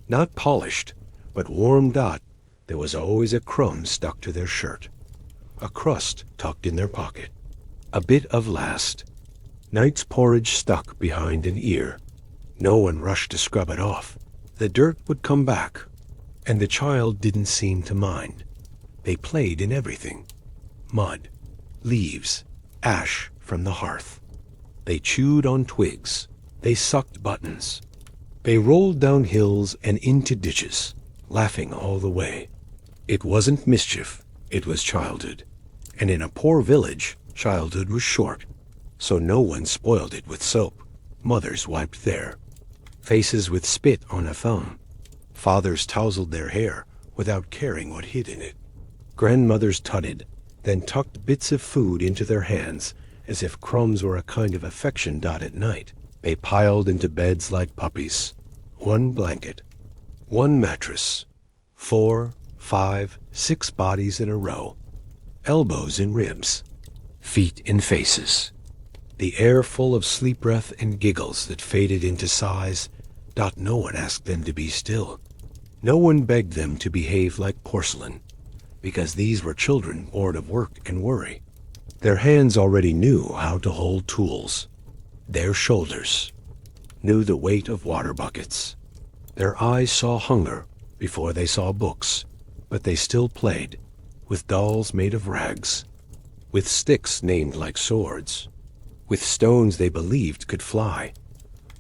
Not polished, but warm. There was always a crumb stuck to their shirt. A crust tucked in their pocket. A bit of last. Night's porridge stuck behind an ear. No one rushed to scrub it off. The dirt would come back, and the child didn't seem to mind. They played in everything. Mud, leaves, ash from the hearth. They chewed on twigs. They sucked buttons. They rolled down hills and into ditches, laughing all the way. It wasn't mischief, it was childhood. And in a poor village, childhood was short, so no one spoiled it with soap. Mothers wiped their faces with spit on a thumb. Fathers tousled their hair without caring what hid in it. Grandmothers tutted, then tucked bits of food into their hands as if crumbs were a kind of affection. At night, they piled into beds like puppies. One blanket, one mattress, 4, 5, 6 bodies in a row, elbows in ribs, feet in faces. The air full of sleep breath and giggles that faded into sighs. No one asked them to be still. No one begged them to behave like porcelain, because these were children bored of work and worry. Their hands already knew how to hold tools. Their shoulders knew the weight of water buckets. Their eyes saw hunger before they saw books, but they still played, with dolls made of rags, with sticks named like swords, with stones they believed could fly.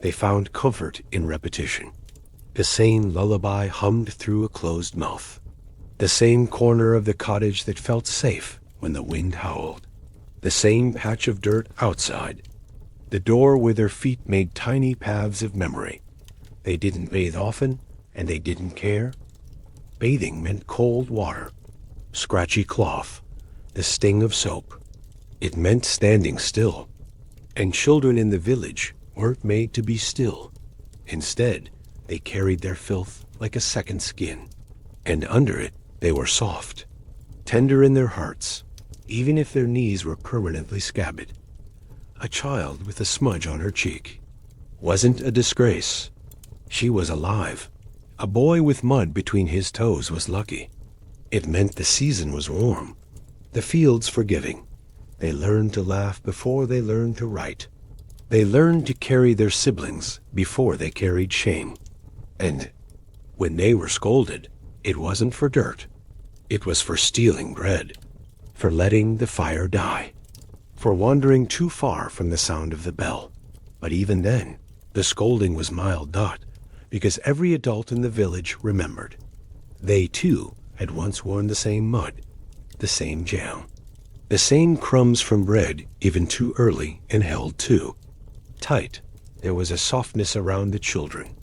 They found comfort in repetition. The same lullaby hummed through a closed mouth. The same corner of the cottage that felt safe when the wind howled. The same patch of dirt outside. The door where their feet made tiny paths of memory. They didn't bathe often, and they didn't care. Bathing meant cold water, scratchy cloth, the sting of soap. It meant standing still. And children in the village weren't made to be still. Instead, they carried their filth like a second skin. And under it, they were soft, tender in their hearts, even if their knees were permanently scabbed. A child with a smudge on her cheek wasn't a disgrace. She was alive. A boy with mud between his toes was lucky. It meant the season was warm, the fields forgiving. They learned to laugh before they learned to write. They learned to carry their siblings before they carried shame. And when they were scolded, it wasn't for dirt. It was for stealing bread, for letting the fire die, for wandering too far from the sound of the bell. But even then, the scolding was mild. Because every adult in the village remembered. They, too, had once worn the same mud, the same jam, the same crumbs from bread even too early and held too tight. There was a softness around the children,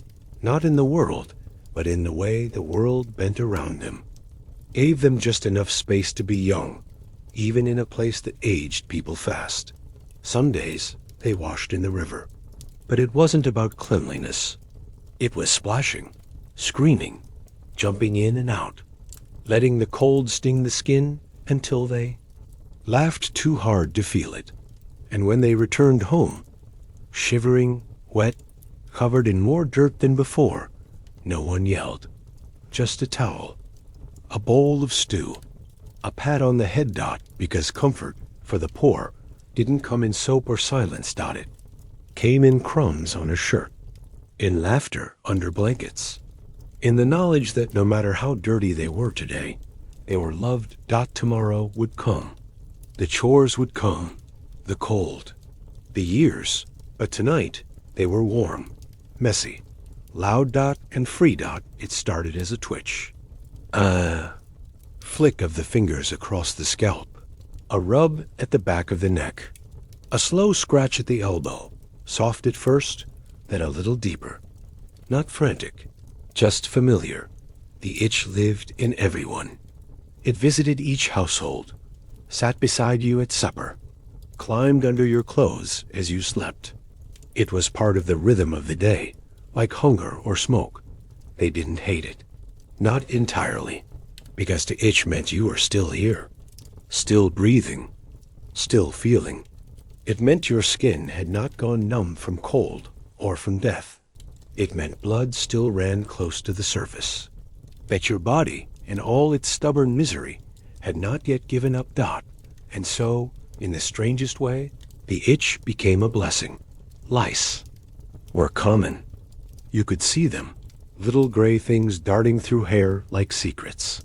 not in the world, but in the way the world bent around them, gave them just enough space to be young, even in a place that aged people fast. Some days they washed in the river, but it wasn't about cleanliness. It was splashing, screaming, jumping in and out, letting the cold sting the skin until they laughed too hard to feel it. And when they returned home, shivering, wet, covered in more dirt than before, no one yelled. Just a towel, a bowl of stew, a pat on the head. Because comfort for the poor didn't come in soap or silence. It came in crumbs on a shirt, in laughter under blankets, in the knowledge that no matter how dirty they were today, they were loved. Tomorrow would come. The chores would come, the cold, the years, but tonight they were warm, messy, loud. And free. It started as a twitch, a flick of the fingers across the scalp, a rub at the back of the neck, a slow scratch at the elbow, soft at first, then a little deeper. Not frantic, just familiar. The itch lived in everyone. It visited each household, sat beside you at supper, climbed under your clothes as you slept. It was part of the rhythm of the day, like hunger or smoke. They didn't hate it. Not entirely, because to itch meant you were still here, still breathing, still feeling. It meant your skin had not gone numb from cold or from death. It meant blood still ran close to the surface, that your body, in all its stubborn misery, had not yet given up. And so, in the strangest way, the itch became a blessing. Lice were common. You could see them, little gray things darting through hair like secrets.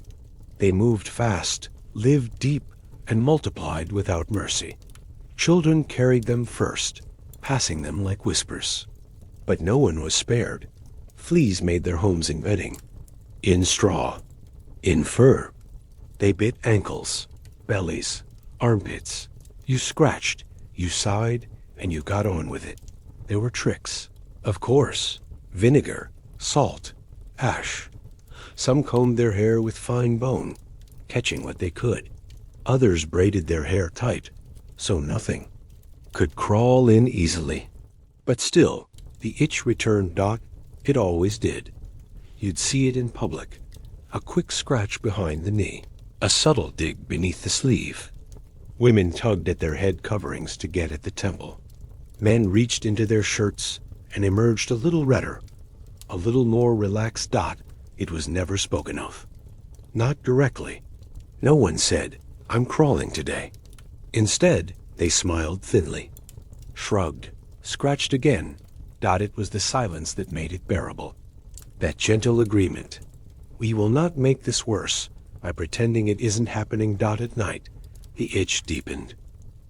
They moved fast, lived deep, and multiplied without mercy. Children carried them first, passing them like whispers. But no one was spared. Fleas made their homes in bedding, in straw, in fur. They bit ankles, bellies, armpits. You scratched, you sighed, and you got on with it. There were tricks, of course. Vinegar, salt, ash. Some combed their hair with fine bone, catching what they could. Others braided their hair tight, so nothing could crawl in easily. But still, the itch returned. It always did. You'd see it in public. A quick scratch behind the knee, a subtle dig beneath the sleeve. Women tugged at their head coverings to get at the temple. Men reached into their shirts and emerged a little redder, a little more relaxed. It was never spoken of. Not directly. No one said, "I'm crawling today." Instead, they smiled thinly, shrugged, scratched again. It was the silence that made it bearable. That gentle agreement. We will not make this worse by pretending it isn't happening. At night, the itch deepened.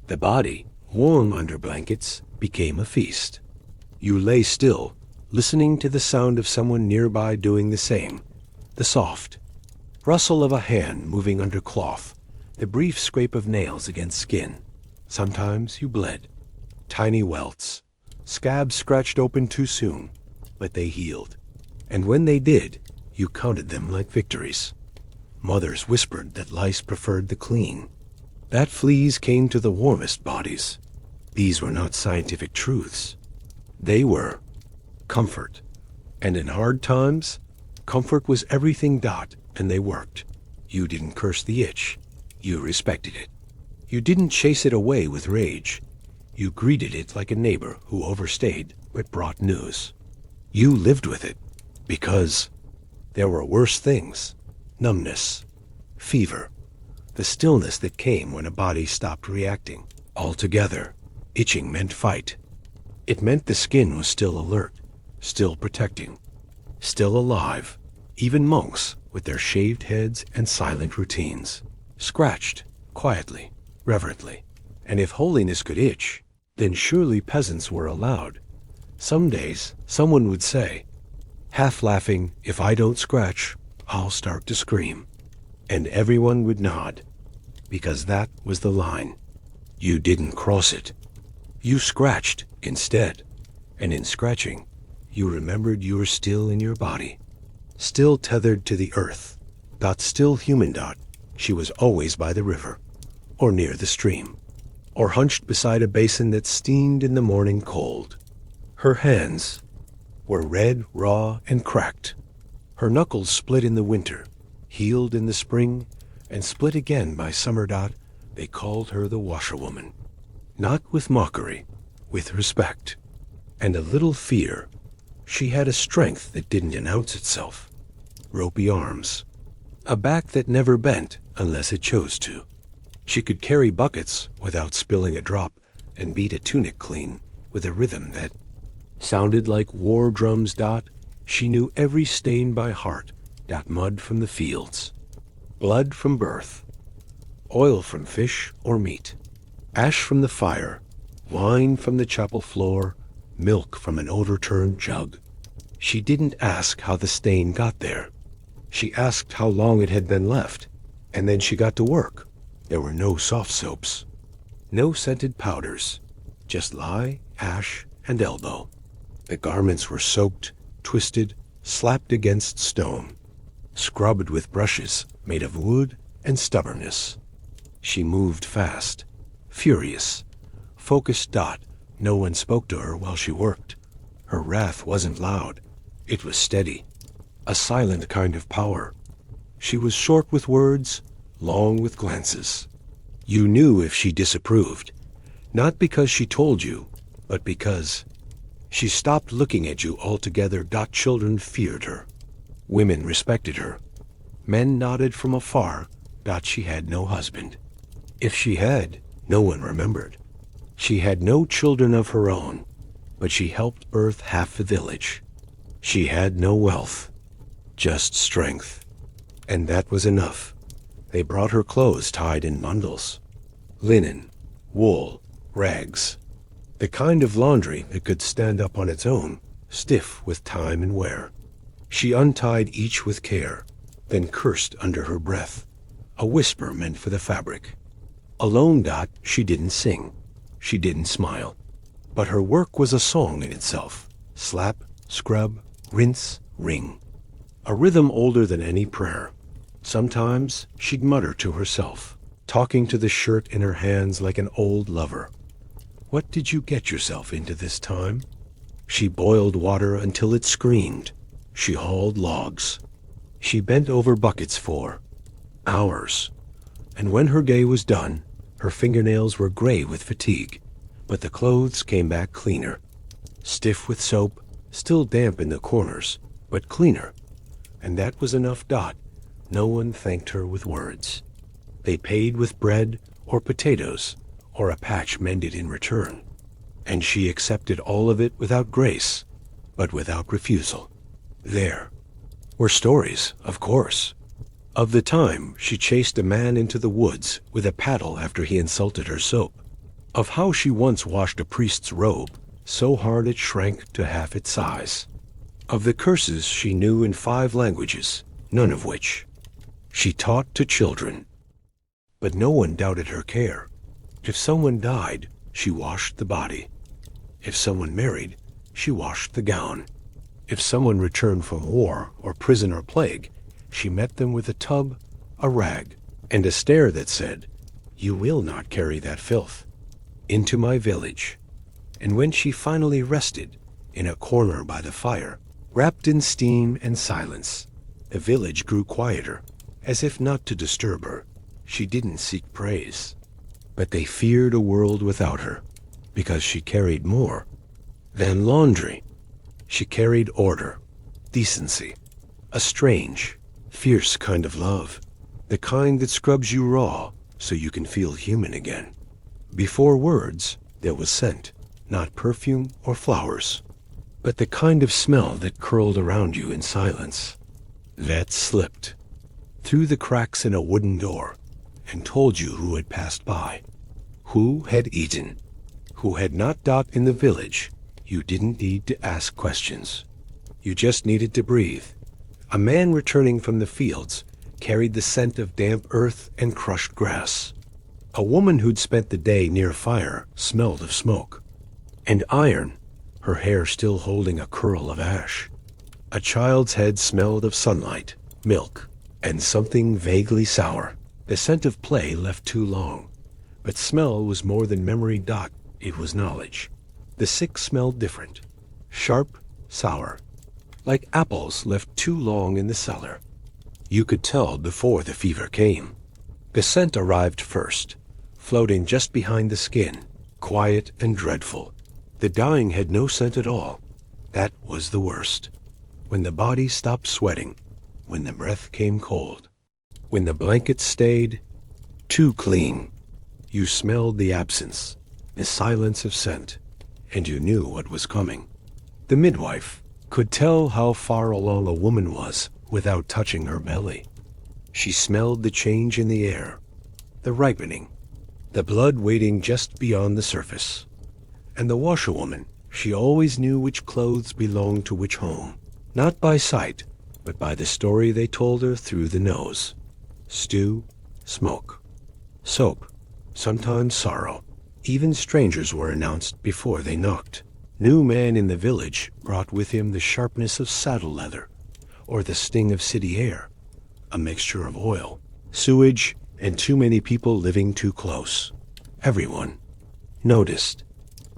The body, warm under blankets, became a feast. You lay still, listening to the sound of someone nearby doing the same. The soft rustle of a hand moving under cloth, the brief scrape of nails against skin. Sometimes you bled. Tiny welts, scabs scratched open too soon, but they healed. And when they did, you counted them like victories. Mothers whispered that lice preferred the clean, that fleas came to the warmest bodies. These were not scientific truths. They were comfort. And in hard times, comfort was everything. And they worked. You didn't curse the itch. You respected it. You didn't chase it away with rage. You greeted it like a neighbor who overstayed but brought news. You lived with it because there were worse things. Numbness, fever, the stillness that came when a body stopped reacting. Altogether, itching meant fight. It meant the skin was still alert, still protecting, still alive. Even monks, with their shaved heads and silent routines, scratched quietly, reverently. And if holiness could itch, then surely peasants were allowed. Some days, someone would say, half laughing, "If I don't scratch, I'll start to scream." And everyone would nod, because that was the line. You didn't cross it. You scratched instead. And in scratching, you remembered you were still in your body, still tethered to the earth. Still human. She was always by the river, or near the stream, or hunched beside a basin that steamed in the morning cold. Her hands were red, raw, and cracked. Her knuckles split in the winter, healed in the spring, and split again by summer. They called her the washerwoman. Not with mockery, with respect, and a little fear. She had a strength that didn't announce itself. Ropey arms, a back that never bent unless it chose to. She could carry buckets without spilling a drop and beat a tunic clean with a rhythm that sounded like war drums. She knew every stain by heart. Mud from the fields, blood from birth, oil from fish or meat, ash from the fire, wine from the chapel floor, milk from an overturned jug. She didn't ask how the stain got there. She asked how long it had been left, and then she got to work. There were no soft soaps, no scented powders, just lye, ash, and elbow. The garments were soaked, twisted, slapped against stone, scrubbed with brushes made of wood and stubbornness. She moved fast, furious, focused. No one spoke to her while she worked. Her wrath wasn't loud. It was steady, a silent kind of power. She was short with words, long with glances. You knew if she disapproved, not because she told you, but because she stopped looking at you altogether. Children feared her. Women respected her. Men nodded from afar. She had no husband. If she had, no one remembered. She had no children of her own, but she helped birth half the village. She had no wealth, just strength. And that was enough. They brought her clothes tied in bundles. Linen, wool, rags. The kind of laundry that could stand up on its own, stiff with time and wear. She untied each with care, then cursed under her breath, a whisper meant for the fabric. Alone. She didn't sing. She didn't smile. But her work was a song in itself. Slap, scrub, rinse, wring. a rhythm older than any prayer. Sometimes she'd mutter to herself, talking to the shirt in her hands like an old lover. What did you get yourself into this time? She boiled water until it screamed. She hauled logs. She bent over buckets for hours. And when her day was done, her fingernails were gray with fatigue, but the clothes came back cleaner. Stiff with soap, still damp in the corners, but cleaner. And that was enough. No one thanked her with words. They paid with bread or potatoes or a patch mended in return. And she accepted all of it without grace, but without refusal. There were stories, of course, of the time she chased a man into the woods with a paddle after he insulted her soap, of how she once washed a priest's robe so hard it shrank to half its size, of the curses she knew in 5 languages, none of which she taught to children. But no one doubted her care. If someone died, she washed the body. If someone married, she washed the gown. If someone returned from war or prison or plague, she met them with a tub, a rag, and a stare that said, "You will not carry that filth into my village." And when she finally rested in a corner by the fire, wrapped in steam and silence, the village grew quieter, as if not to disturb her. She didn't seek praise, but they feared a world without her, because she carried more than laundry. She carried order, decency, a strange, fierce kind of love, the kind that scrubs you raw so you can feel human again. Before words, there was scent, not perfume or flowers, but the kind of smell that curled around you in silence, that slipped through the cracks in a wooden door and told you who had passed by, who had eaten, who had not. In the village, you didn't need to ask questions. You just needed to breathe. A man returning from the fields carried the scent of damp earth and crushed grass. A woman who'd spent the day near fire smelled of smoke and iron, her hair still holding a curl of ash. A child's head smelled of sunlight, milk, and something vaguely sour. The scent of play left too long, but smell was more than memory. It was knowledge. The sick smelled different, sharp, sour, like apples left too long in the cellar. You could tell before the fever came. The scent arrived first, floating just behind the skin, quiet and dreadful. The dying had no scent at all. That was the worst. When the body stopped sweating, when the breath came cold, when the blanket stayed too clean, you smelled the absence, the silence of scent, and you knew what was coming. The midwife could tell how far along a woman was without touching her belly. She smelled the change in the air, the ripening, the blood waiting just beyond the surface. And the washerwoman, she always knew which clothes belonged to which home, not by sight, but by the story they told her through the nose. Stew, smoke, soap, sometimes sorrow. Even strangers were announced before they knocked. New man in the village brought with him the sharpness of saddle leather, or the sting of city air, a mixture of oil, sewage, and too many people living too close. Everyone noticed.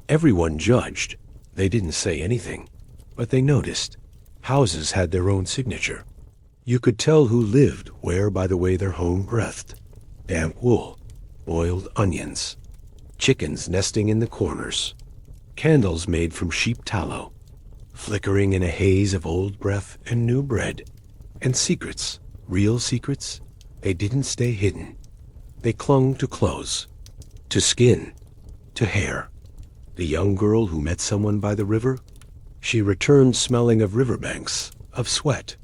Everyone judged. They didn't say anything, but they noticed. Houses had their own signature. You could tell who lived where by the way their home breathed. Damp wool, boiled onions, chickens nesting in the corners, candles made from sheep tallow, flickering in a haze of old breath and new bread, and secrets, real secrets. They didn't stay hidden. They clung to clothes, to skin, to hair. The young girl who met someone by the river, she returned smelling of riverbanks, of sweat,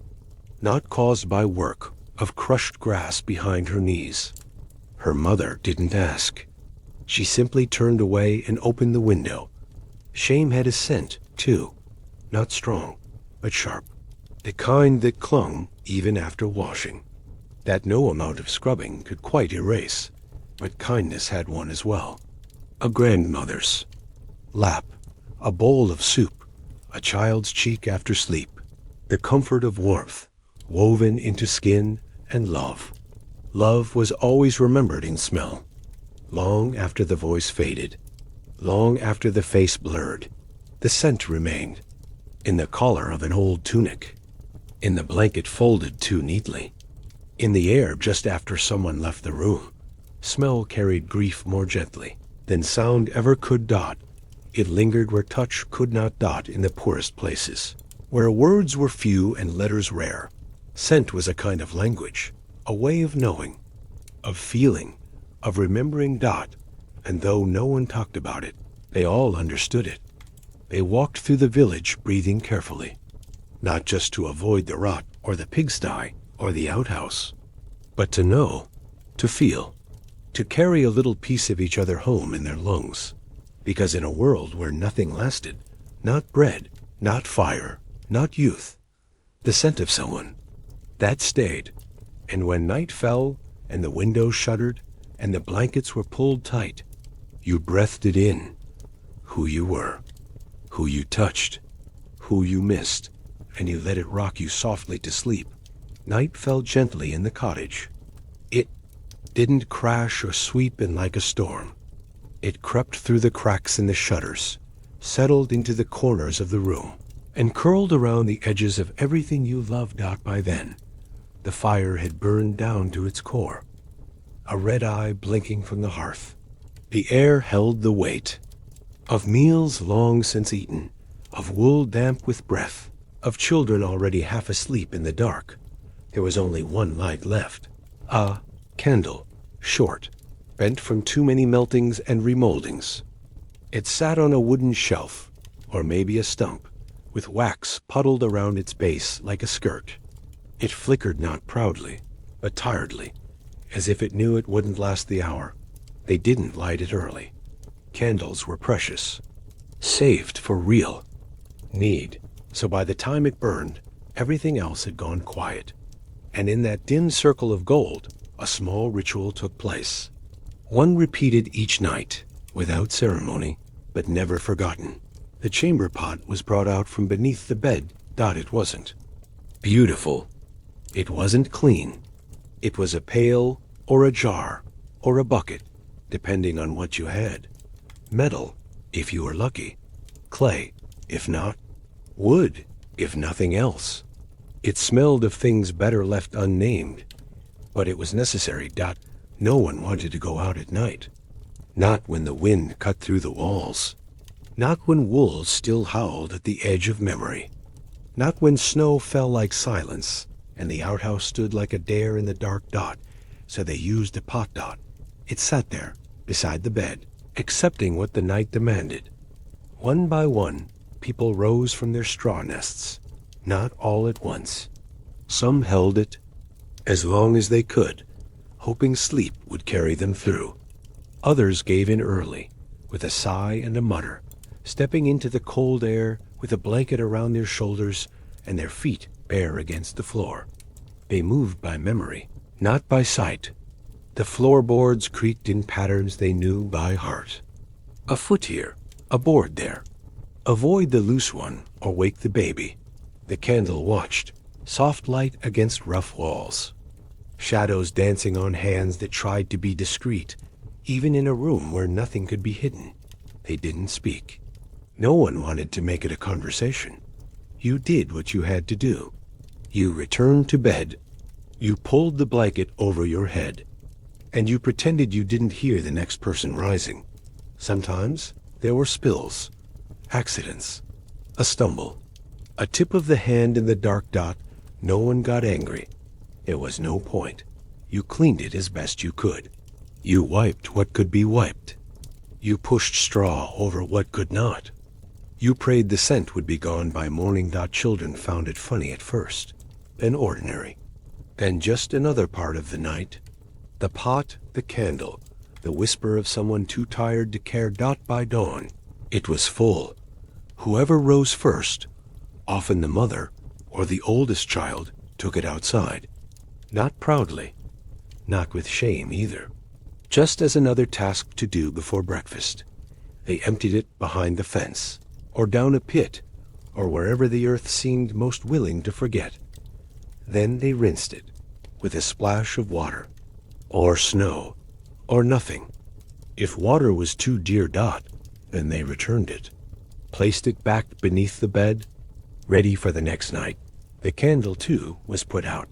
not caused by work, of crushed grass behind her knees. Her mother didn't ask. She simply turned away and opened the window. Shame had a scent, too, not strong, but sharp, the kind that clung even after washing, that no amount of scrubbing could quite erase, but kindness had one as well. A grandmother's lap, a bowl of soup, a child's cheek after sleep, the comfort of warmth, woven into skin and love. Love was always remembered in smell, long after the voice faded, long after the face blurred. The scent remained, in the collar of an old tunic, in the blanket folded too neatly, in the air just after someone left the room. Smell carried grief more gently than sound ever could dot. It lingered where touch could not dot in the poorest places, where words were few and letters rare. Scent was a kind of language, a way of knowing, of feeling, of remembering dot, and though no one talked about it, they all understood it. They walked through the village breathing carefully, not just to avoid the rot or the pigsty or the outhouse, but to know, to feel, to carry a little piece of each other home in their lungs. Because in a world where nothing lasted, not bread, not fire, not youth, the scent of someone, that stayed. And when night fell and the windows shuttered and the blankets were pulled tight, you breathed it in, who you were, who you touched, who you missed, and you let it rock you softly to sleep. Night fell gently in the cottage. It didn't crash or sweep in like a storm. It crept through the cracks in the shutters, settled into the corners of the room, and curled around the edges of everything you loved out by then. The fire had burned down to its core, a red eye blinking from the hearth. The air held the weight of meals long since eaten, of wool damp with breath, of children already half asleep in the dark. There was only one light left, a candle, short, bent from too many meltings and remoldings. It sat on a wooden shelf, or maybe a stump, with wax puddled around its base like a skirt. It flickered not proudly, but tiredly, as if it knew it wouldn't last the hour. They didn't light it early. Candles were precious, saved for real need, so by the time it burned, everything else had gone quiet. And in that dim circle of gold, a small ritual took place. One repeated each night, without ceremony, but never forgotten. The chamber pot was brought out from beneath the bed. It wasn't beautiful. It wasn't clean. It was a pail or a jar or a bucket, depending on what you had. Metal, if you were lucky. Clay, if not. Wood, if nothing else. It smelled of things better left unnamed, but it was necessary. No one wanted to go out at night. Not when the wind cut through the walls. Not when wolves still howled at the edge of memory. Not when snow fell like silence, and the outhouse stood like a dare in the dark. So they used a pot. It sat there, beside the bed, accepting what the night demanded. One by one, people rose from their straw nests, not all at once. Some held it as long as they could, hoping sleep would carry them through. Others gave in early, with a sigh and a mutter, stepping into the cold air with a blanket around their shoulders and their feet bare against the floor. They moved by memory, not by sight. The floorboards creaked in patterns they knew by heart. A foot here, a board there. Avoid the loose one or wake the baby. The candle watched, soft light against rough walls. Shadows dancing on hands that tried to be discreet, even in a room where nothing could be hidden. They didn't speak. No one wanted to make it a conversation. You did what you had to do. You returned to bed. You pulled the blanket over your head. And you pretended you didn't hear the next person rising. Sometimes there were spills, accidents, a stumble, a tip of the hand in the dark. No one got angry. There was no point. You cleaned it as best you could. You wiped what could be wiped. You pushed straw over what could not. You prayed the scent would be gone by morning. Children found it funny at first, then ordinary, then just another part of the night. The pot, the candle, the whisper of someone too tired to care. By dawn, it was full. Whoever rose first, often the mother or the oldest child, took it outside. Not proudly, not with shame either. Just as another task to do before breakfast. They emptied it behind the fence, or down a pit, or wherever the earth seemed most willing to forget. Then they rinsed it with a splash of water, or snow, or nothing. If water was too dear, then they returned it, placed it back beneath the bed, ready for the next night. The candle, too, was put out,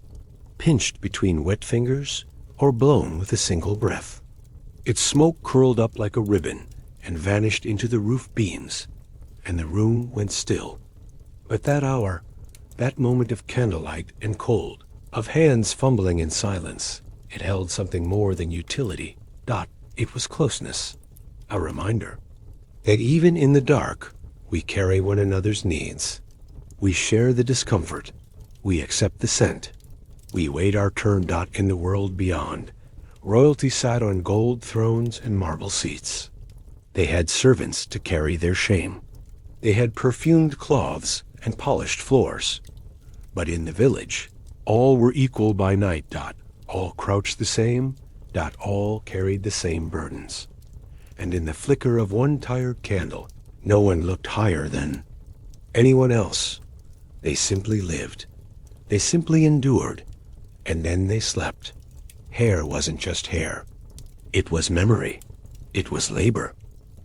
pinched between wet fingers or blown with a single breath. Its smoke curled up like a ribbon and vanished into the roof beams, and the room went still. But that hour, that moment of candlelight and cold, of hands fumbling in silence, it held something more than utility. It was closeness, a reminder that even in the dark, we carry one another's needs. We share the discomfort. We accept the scent. We wait our turn. In the world beyond, royalty sat on gold thrones and marble seats. They had servants to carry their shame. They had perfumed cloths and polished floors. But in the village, all were equal by night. All crouched the same. All carried the same burdens. And in the flicker of one tired candle, no one looked higher than anyone else. They simply lived. They simply endured. And then they slept. Hair wasn't just hair. It was memory. It was labor.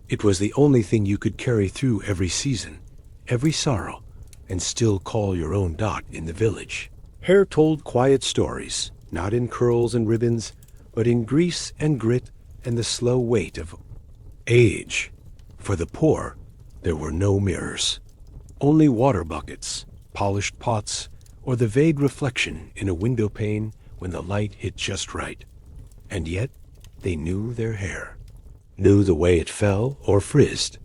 It was the only thing you could carry through every season, every sorrow, and still call your own. In the village, hair told quiet stories, not in curls and ribbons, but in grease and grit and the slow weight of age. For the poor, there were no mirrors, only water buckets, polished pots, or the vague reflection in a window pane when the light hit just right. And yet, they knew their hair, knew the way it fell or frizzed,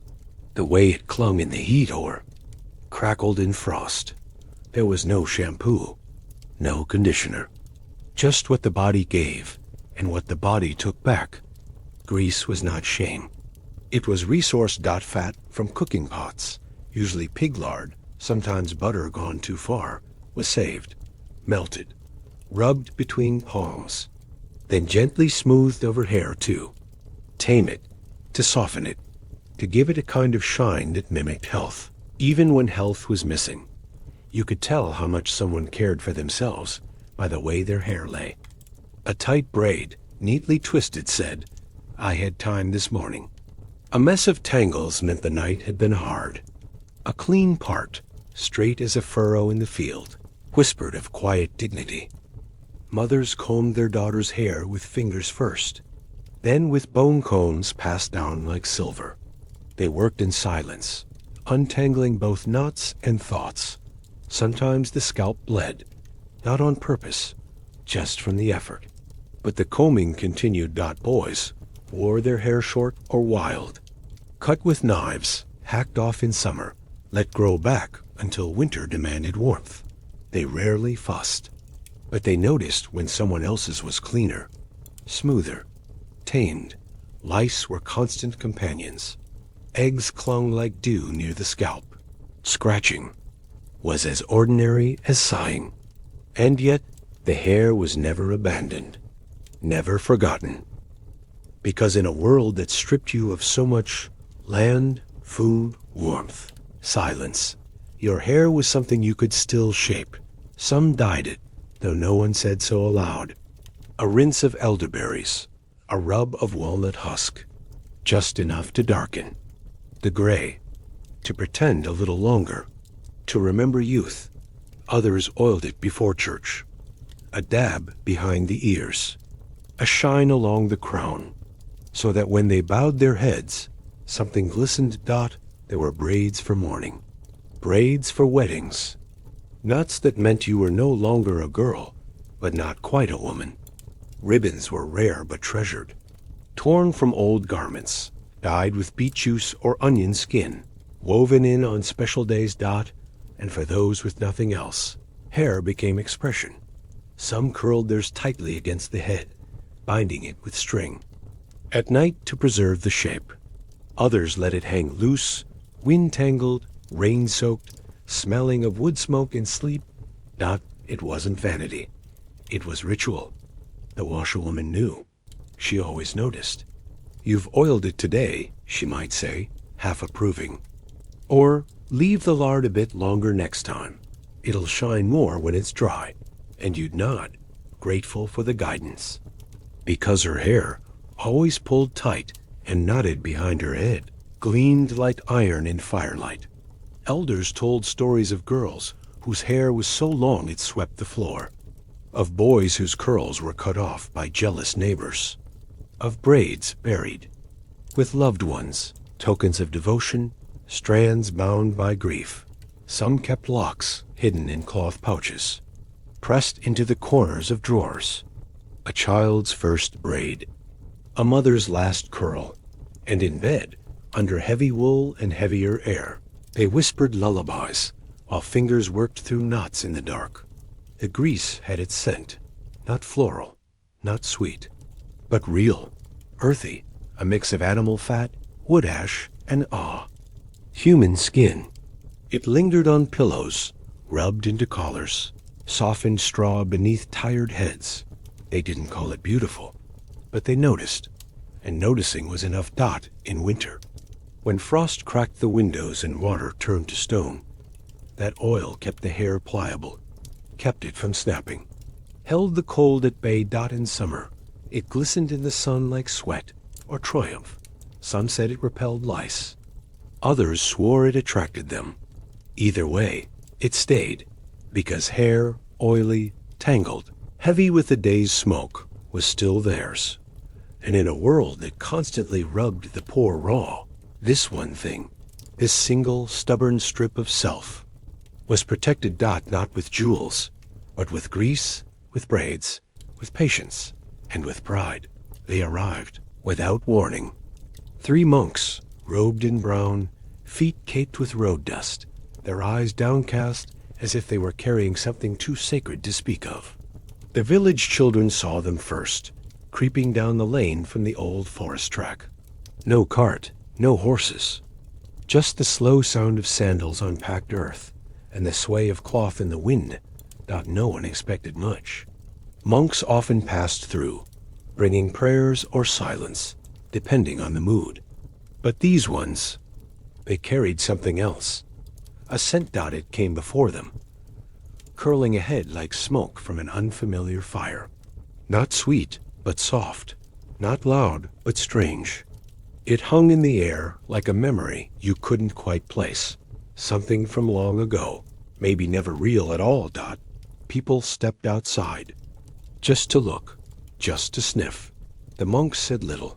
the way it clung in the heat or crackled in frost. There was no shampoo, no conditioner, just what the body gave and what the body took back. Grease was not shame. It was resource. Fat from cooking pots, usually pig lard, sometimes butter gone too far, was saved, melted, rubbed between palms, then gently smoothed over hair to tame it, to soften it, to give it a kind of shine that mimicked health. Even when health was missing, you could tell how much someone cared for themselves by the way their hair lay. A tight braid, neatly twisted, said, "I had time this morning." A mess of tangles meant the night had been hard. A clean part, straight as a furrow in the field, whispered of quiet dignity. Mothers combed their daughters' hair with fingers first, then with bone combs passed down like silver. They worked in silence, untangling both knots and thoughts. Sometimes the scalp bled, not on purpose, just from the effort. But the combing continued. Boys wore their hair short or wild, cut with knives, hacked off in summer, let grow back until winter demanded warmth. They rarely fussed, but they noticed when someone else's was cleaner, smoother, tamed. Lice were constant companions. Eggs clung like dew near the scalp. Scratching was as ordinary as sighing. And yet the hair was never abandoned, never forgotten. Because in a world that stripped you of so much land, food, warmth, silence, your hair was something you could still shape. Some dyed it, though no one said so aloud. A rinse of elderberries, a rub of walnut husk, just enough to darken. The gray, to pretend a little longer, to remember youth. Others oiled it before church. A dab behind the ears, a shine along the crown, so that when they bowed their heads, something glistened. There were braids for mourning, braids for weddings, knots that meant you were no longer a girl, but not quite a woman. Ribbons were rare but treasured, torn from old garments, dyed with beet juice or onion skin, woven in on special days. And for those with nothing else, hair became expression. Some curled theirs tightly against the head, binding it with string. At night to preserve the shape. Others let it hang loose, wind-tangled, rain-soaked, smelling of wood smoke in sleep. It wasn't vanity. It was ritual. The washerwoman knew. She always noticed. "You've oiled it today," she might say, half approving. Or, "Leave the lard a bit longer next time. It'll shine more when it's dry." and you'd nod, grateful for the guidance. Because her hair, always pulled tight and knotted behind her head, gleamed like iron in firelight. Elders told stories of girls whose hair was so long it swept the floor, of boys whose curls were cut off by jealous neighbors, of braids buried with loved ones, tokens of devotion, strands bound by grief. Some kept locks hidden in cloth pouches, pressed into the corners of drawers. A child's first braid, a mother's last curl, and in bed, under heavy wool and heavier air, they whispered lullabies while fingers worked through knots in the dark. The grease had its scent, not floral, not sweet, but real, earthy, a mix of animal fat, wood ash, and human skin. It lingered on pillows, rubbed into collars, softened straw beneath tired heads. They didn't call it beautiful, but they noticed, and noticing was enough. In winter, when frost cracked the windows and water turned to stone, that oil kept the hair pliable, kept it from snapping, held the cold at bay. In summer, it glistened in the sun like sweat or triumph. Some said it repelled lice. Others swore it attracted them. Either way, it stayed, because hair, oily, tangled, heavy with the day's smoke, was still theirs. And in a world that constantly rubbed the poor raw, this one thing, this single stubborn strip of self, was protected not with jewels, but with grease, with braids, with patience, and with pride. They arrived, without warning. 3 monks, robed in brown, feet caked with road dust, their eyes downcast as if they were carrying something too sacred to speak of. The village children saw them first, creeping down the lane from the old forest track. No cart, no horses, just the slow sound of sandals on packed earth and the sway of cloth in the wind. No one expected much. Monks often passed through, bringing prayers or silence, depending on the mood. But these ones, they carried something else. A scent. It came before them, curling ahead like smoke from an unfamiliar fire. Not sweet, but soft. Not loud, but strange. It hung in the air like a memory you couldn't quite place. Something from long ago, maybe never real at all. People stepped outside, just to look, just to sniff. The monks said little.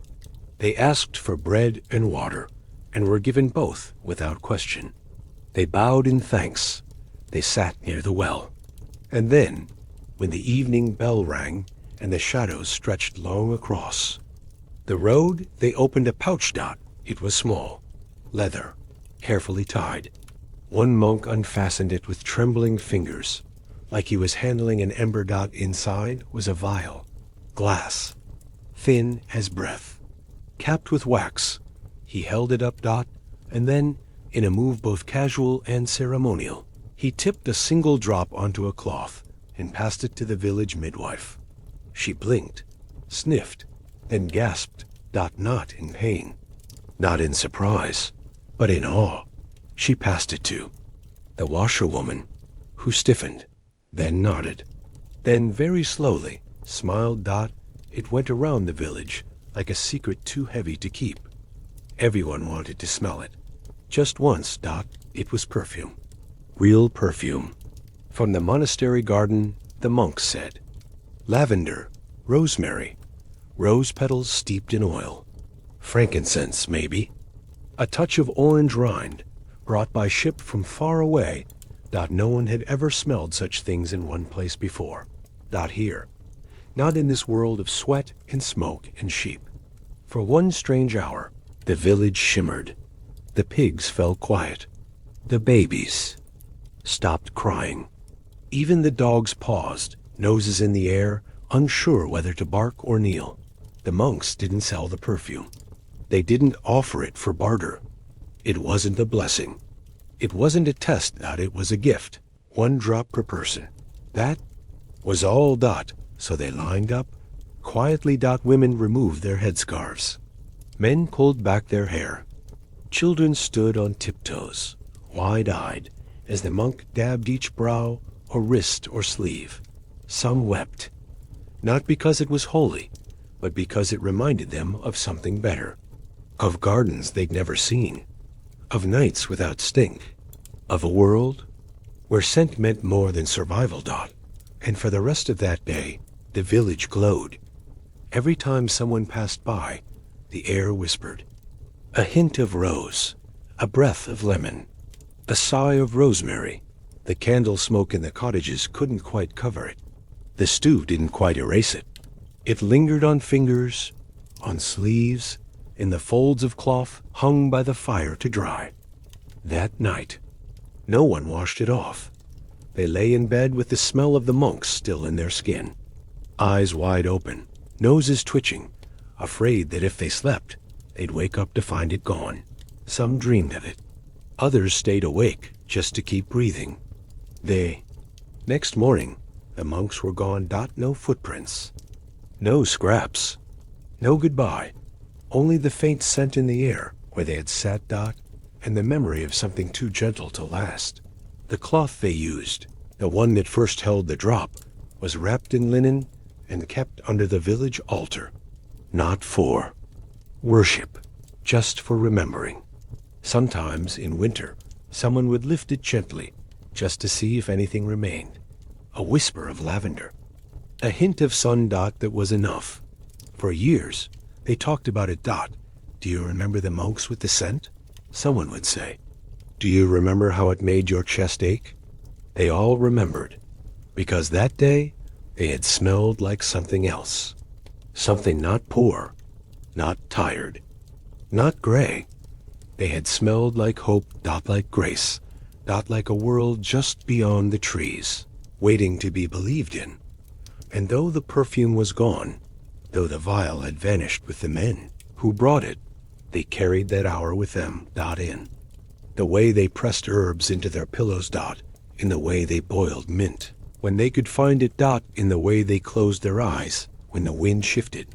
They asked for bread and water, and were given both without question. They bowed in thanks. They sat near the well. And then, when the evening bell rang and the shadows stretched long across the road, they opened a pouch. It was small, leather, carefully tied. One monk unfastened it with trembling fingers, like he was handling an ember. Inside was a vial, glass, thin as breath, capped with wax. He held it up. And then, in a move both casual and ceremonial, he tipped a single drop onto a cloth and passed it to the village midwife. She blinked, sniffed, then gasped. Not in pain, not in surprise, but in awe. She passed it to the washerwoman, who stiffened, then nodded, then very slowly smiled. It went around the village like a secret too heavy to keep. Everyone wanted to smell it. Just once. It was perfume. Real perfume. From the monastery garden, the monks said. Lavender, rosemary, rose petals steeped in oil. Frankincense, maybe. A touch of orange rind, brought by ship from far away. No one had ever smelled such things in one place before. Here. Not in this world of sweat and smoke and sheep. For one strange hour, the village shimmered. The pigs fell quiet. The babies stopped crying. Even the dogs paused, noses in the air, unsure whether to bark or kneel. The monks didn't sell the perfume. They didn't offer it for barter. It wasn't a blessing. It wasn't a test. It was a gift. 1 drop per person. That was all. So they lined up. Quietly. Women removed their headscarves. Men pulled back their hair. Children stood on tiptoes, wide-eyed, as the monk dabbed each brow or wrist or sleeve. Some wept, not because it was holy, but because it reminded them of something better, of gardens they'd never seen, of nights without stink, of a world where scent meant more than survival. And for the rest of that day, the village glowed. Every time someone passed by, the air whispered. A hint of rose, a breath of lemon, a sigh of rosemary. The candle smoke in the cottages couldn't quite cover it. The stew didn't quite erase it. It lingered on fingers, on sleeves, in the folds of cloth hung by the fire to dry. That night, no one washed it off. They lay in bed with the smell of the monks still in their skin, eyes wide open, noses twitching, afraid that if they slept, they'd wake up to find it gone. Some dreamed of it. Others stayed awake just to keep breathing. Next morning, the monks were gone. No footprints, no scraps, no goodbye, only the faint scent in the air where they had sat. And the memory of something too gentle to last. The cloth they used, the one that first held the drop, was wrapped in linen and kept under the village altar. Not for worship, just for remembering. Sometimes in winter, someone would lift it gently, just to see if anything remained. A whisper of lavender, a hint of sun. That was enough. For years, they talked about it. Do you remember the monks with the scent? Someone would say. Do you remember how it made your chest ache? They all remembered, because that day they had smelled like something else. Something not poor, not tired, not gray. They had smelled like hope. Like grace. Like a world just beyond the trees, waiting to be believed in. And though the perfume was gone, though the vial had vanished with the men who brought it, they carried that hour with them. In the way they pressed herbs into their pillows. In the way they boiled mint when they could find it. In the way they closed their eyes when the wind shifted.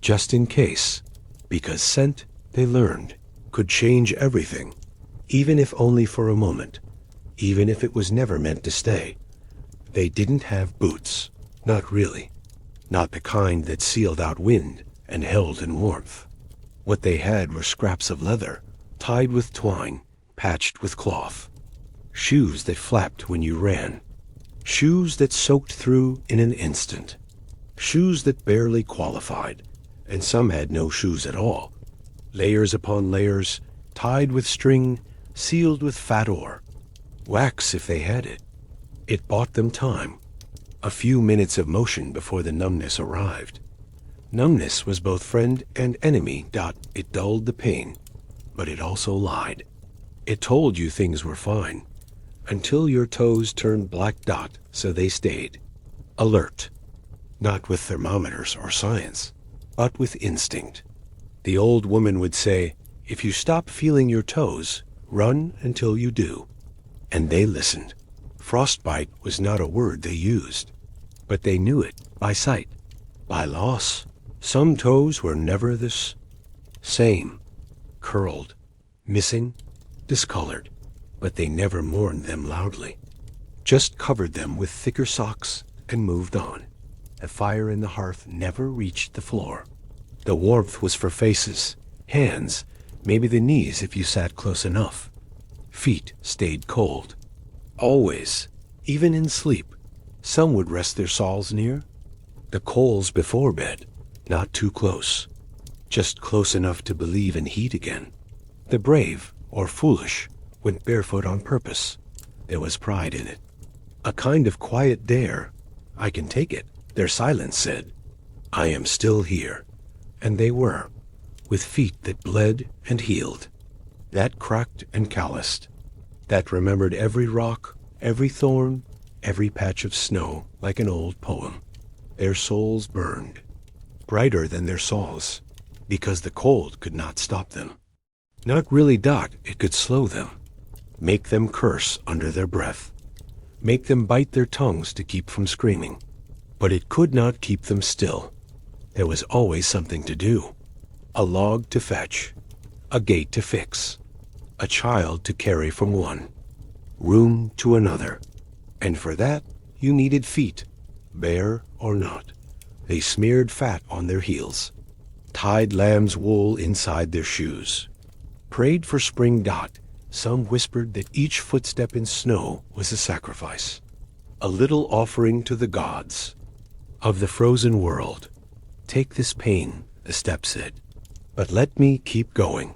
Just in case, because scent, they learned, could change everything, even if only for a moment, even if it was never meant to stay. They didn't have boots, not really, not the kind that sealed out wind and held in warmth. What they had were scraps of leather, tied with twine, patched with cloth. Shoes that flapped when you ran. Shoes that soaked through in an instant. Shoes that barely qualified, and some had no shoes at all. Layers upon layers, tied with string, sealed with fat ore. Wax if they had it. It bought them time. A few minutes of motion before the numbness arrived. Numbness was both friend and enemy. It dulled the pain, but it also lied. It told you things were fine, until your toes turned black. So they stayed. Alert. Not with thermometers or science, but with instinct. The old woman would say, if you stop feeling your toes, run until you do. And they listened. Frostbite was not a word they used, but they knew it by sight, by loss. Some toes were never the same, curled, missing, discolored, but they never mourned them loudly, just covered them with thicker socks and moved on. The fire in the hearth never reached the floor. The warmth was for faces, hands, maybe the knees if you sat close enough. Feet stayed cold. Always, even in sleep, some would rest their soles near. The coals before bed, not too close, just close enough to believe in heat again. The brave, or foolish, went barefoot on purpose. There was pride in it. A kind of quiet dare. I can take it, their silence said. I am still here. And they were, with feet that bled and healed, that cracked and calloused, that remembered every rock, every thorn, every patch of snow like an old poem. Their souls burned, brighter than their saws, because the cold could not stop them. Not really. It could slow them, make them curse under their breath, make them bite their tongues to keep from screaming. But it could not keep them still. There was always something to do. A log to fetch, a gate to fix, a child to carry from one room to another. And for that, you needed feet, bare or not. They smeared fat on their heels, tied lamb's wool inside their shoes, prayed for spring. Some whispered that each footstep in snow was a sacrifice, a little offering to the gods of the frozen world. Take this pain, the step said, but let me keep going.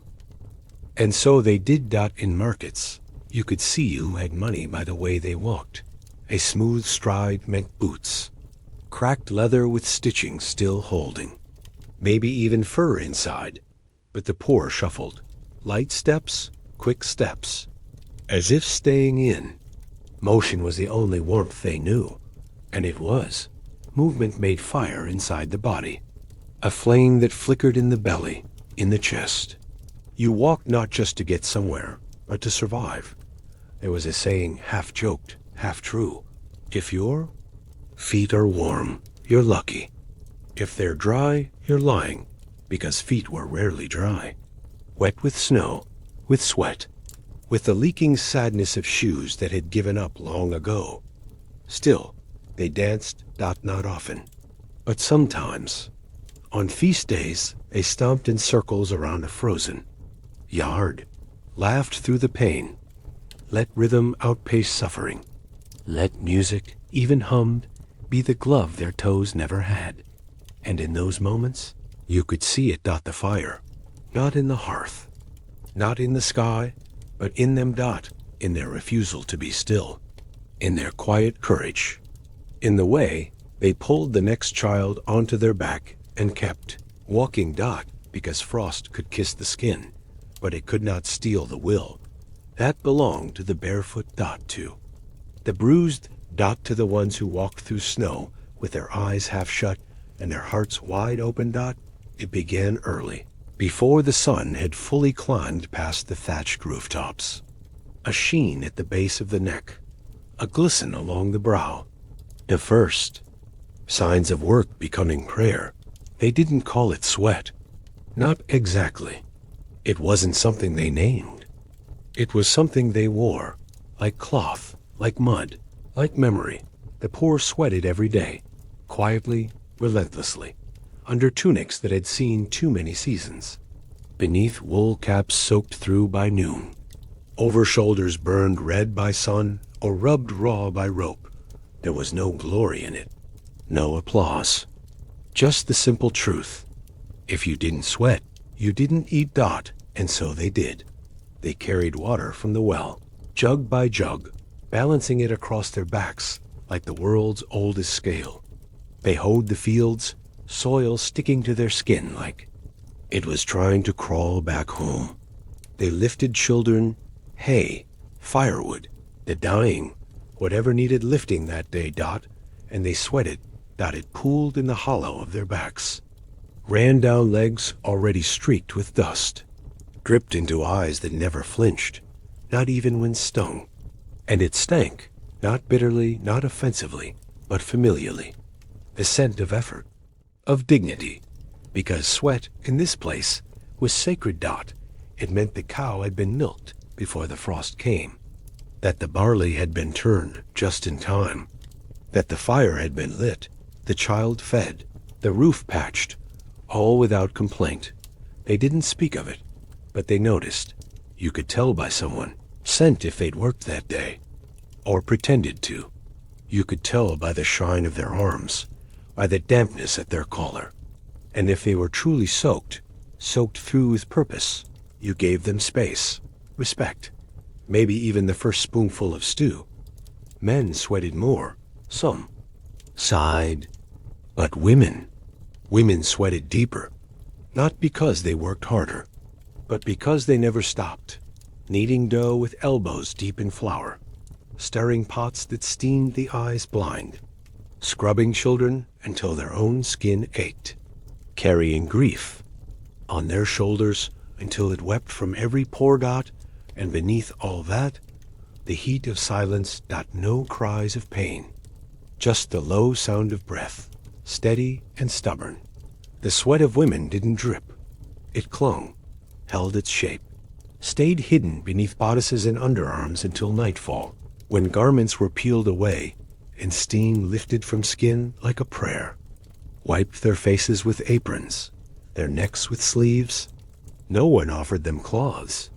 And so they did. In markets, you could see who had money by the way they walked. A smooth stride meant boots, cracked leather with stitching still holding, maybe even fur inside. But the poor shuffled, light steps, quick steps, as if staying in. Motion was the only warmth they knew, and it was. Movement made fire inside the body, a flame that flickered in the belly, in the chest. You walked not just to get somewhere, but to survive. There was a saying, half joked, half true. If your feet are warm, you're lucky. If they're dry, you're lying, because feet were rarely dry. Wet with snow, with sweat, with the leaking sadness of shoes that had given up long ago. Still, they danced, not often, but sometimes. On feast days, they stomped in circles around a frozen yard, laughed through the pain, let rhythm outpace suffering, let music, even hummed, be the glove their toes never had. And in those moments, you could see it. The fire, not in the hearth, not in the sky, but in them. In their refusal to be still, in their quiet courage, in the way they pulled the next child onto their back and kept walking. Because frost could kiss the skin, but it could not steal the will. That belonged to the barefoot. Too. The bruised. To the ones who walked through snow with their eyes half shut and their hearts wide open. It began early, before the sun had fully climbed past the thatched rooftops. A sheen at the base of the neck, a glisten along the brow. The first signs of work becoming prayer. They didn't call it sweat. Not exactly. It wasn't something they named. It was something they wore, like cloth, like mud, like memory. The poor sweated every day, quietly, relentlessly, under tunics that had seen too many seasons, beneath wool caps soaked through by noon, over shoulders burned red by sun or rubbed raw by rope. There was no glory in it, no applause, just the simple truth. If you didn't sweat, you didn't eat. And so they did. They carried water from the well, jug by jug, balancing it across their backs like the world's oldest scale. They hoed the fields, soil sticking to their skin like it was trying to crawl back home. They lifted children, hay, firewood, the dying, whatever needed lifting that day. And they sweated. It pooled in the hollow of their backs, ran down legs already streaked with dust, dripped into eyes that never flinched, not even when stung. And it stank, not bitterly, not offensively, but familiarly. The scent of effort, of dignity. Because sweat, in this place, was sacred. It meant the cow had been milked before the frost came, that the barley had been turned just in time, that the fire had been lit, the child fed, the roof patched, all without complaint. They didn't speak of it, but they noticed. You could tell by someone, sent if they'd worked that day, or pretended to. You could tell by the shine of their arms, by the dampness at their collar. And if they were truly soaked through with purpose, you gave them space, respect, maybe even the first spoonful of stew. Men sweated more, some sighed, but women sweated deeper, not because they worked harder, but because they never stopped, kneading dough with elbows deep in flour, stirring pots that steamed the eyes blind, scrubbing children until their own skin ached, carrying grief on their shoulders until it wept from every pore. And beneath all that, the heat of silence. No cries of pain, just the low sound of breath, steady and stubborn. The sweat of women didn't drip. It clung, held its shape, stayed hidden beneath bodices and underarms until nightfall, when garments were peeled away and steam lifted from skin like a prayer. Wiped their faces with aprons, their necks with sleeves. No one offered them cloths.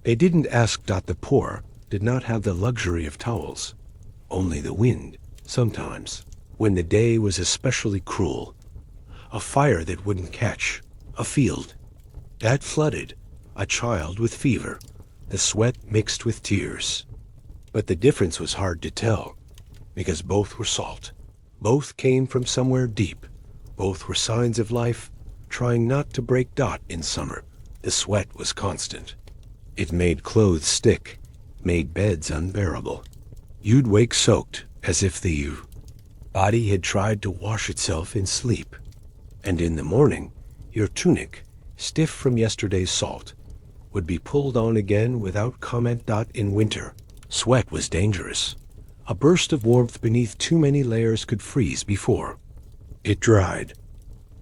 They didn't ask. The poor did not have the luxury of towels. Only the wind, sometimes, when the day was especially cruel. A fire that wouldn't catch, a field that flooded, a child with fever, the sweat mixed with tears. But the difference was hard to tell, because both were salt. Both came from somewhere deep. Both were signs of life, trying not to break. In summer, the sweat was constant. It made clothes stick, made beds unbearable. You'd wake soaked, as if the body had tried to wash itself in sleep. And in the morning, your tunic, stiff from yesterday's salt, would be pulled on again without comment. In winter, sweat was dangerous. A burst of warmth beneath too many layers could freeze before it dried.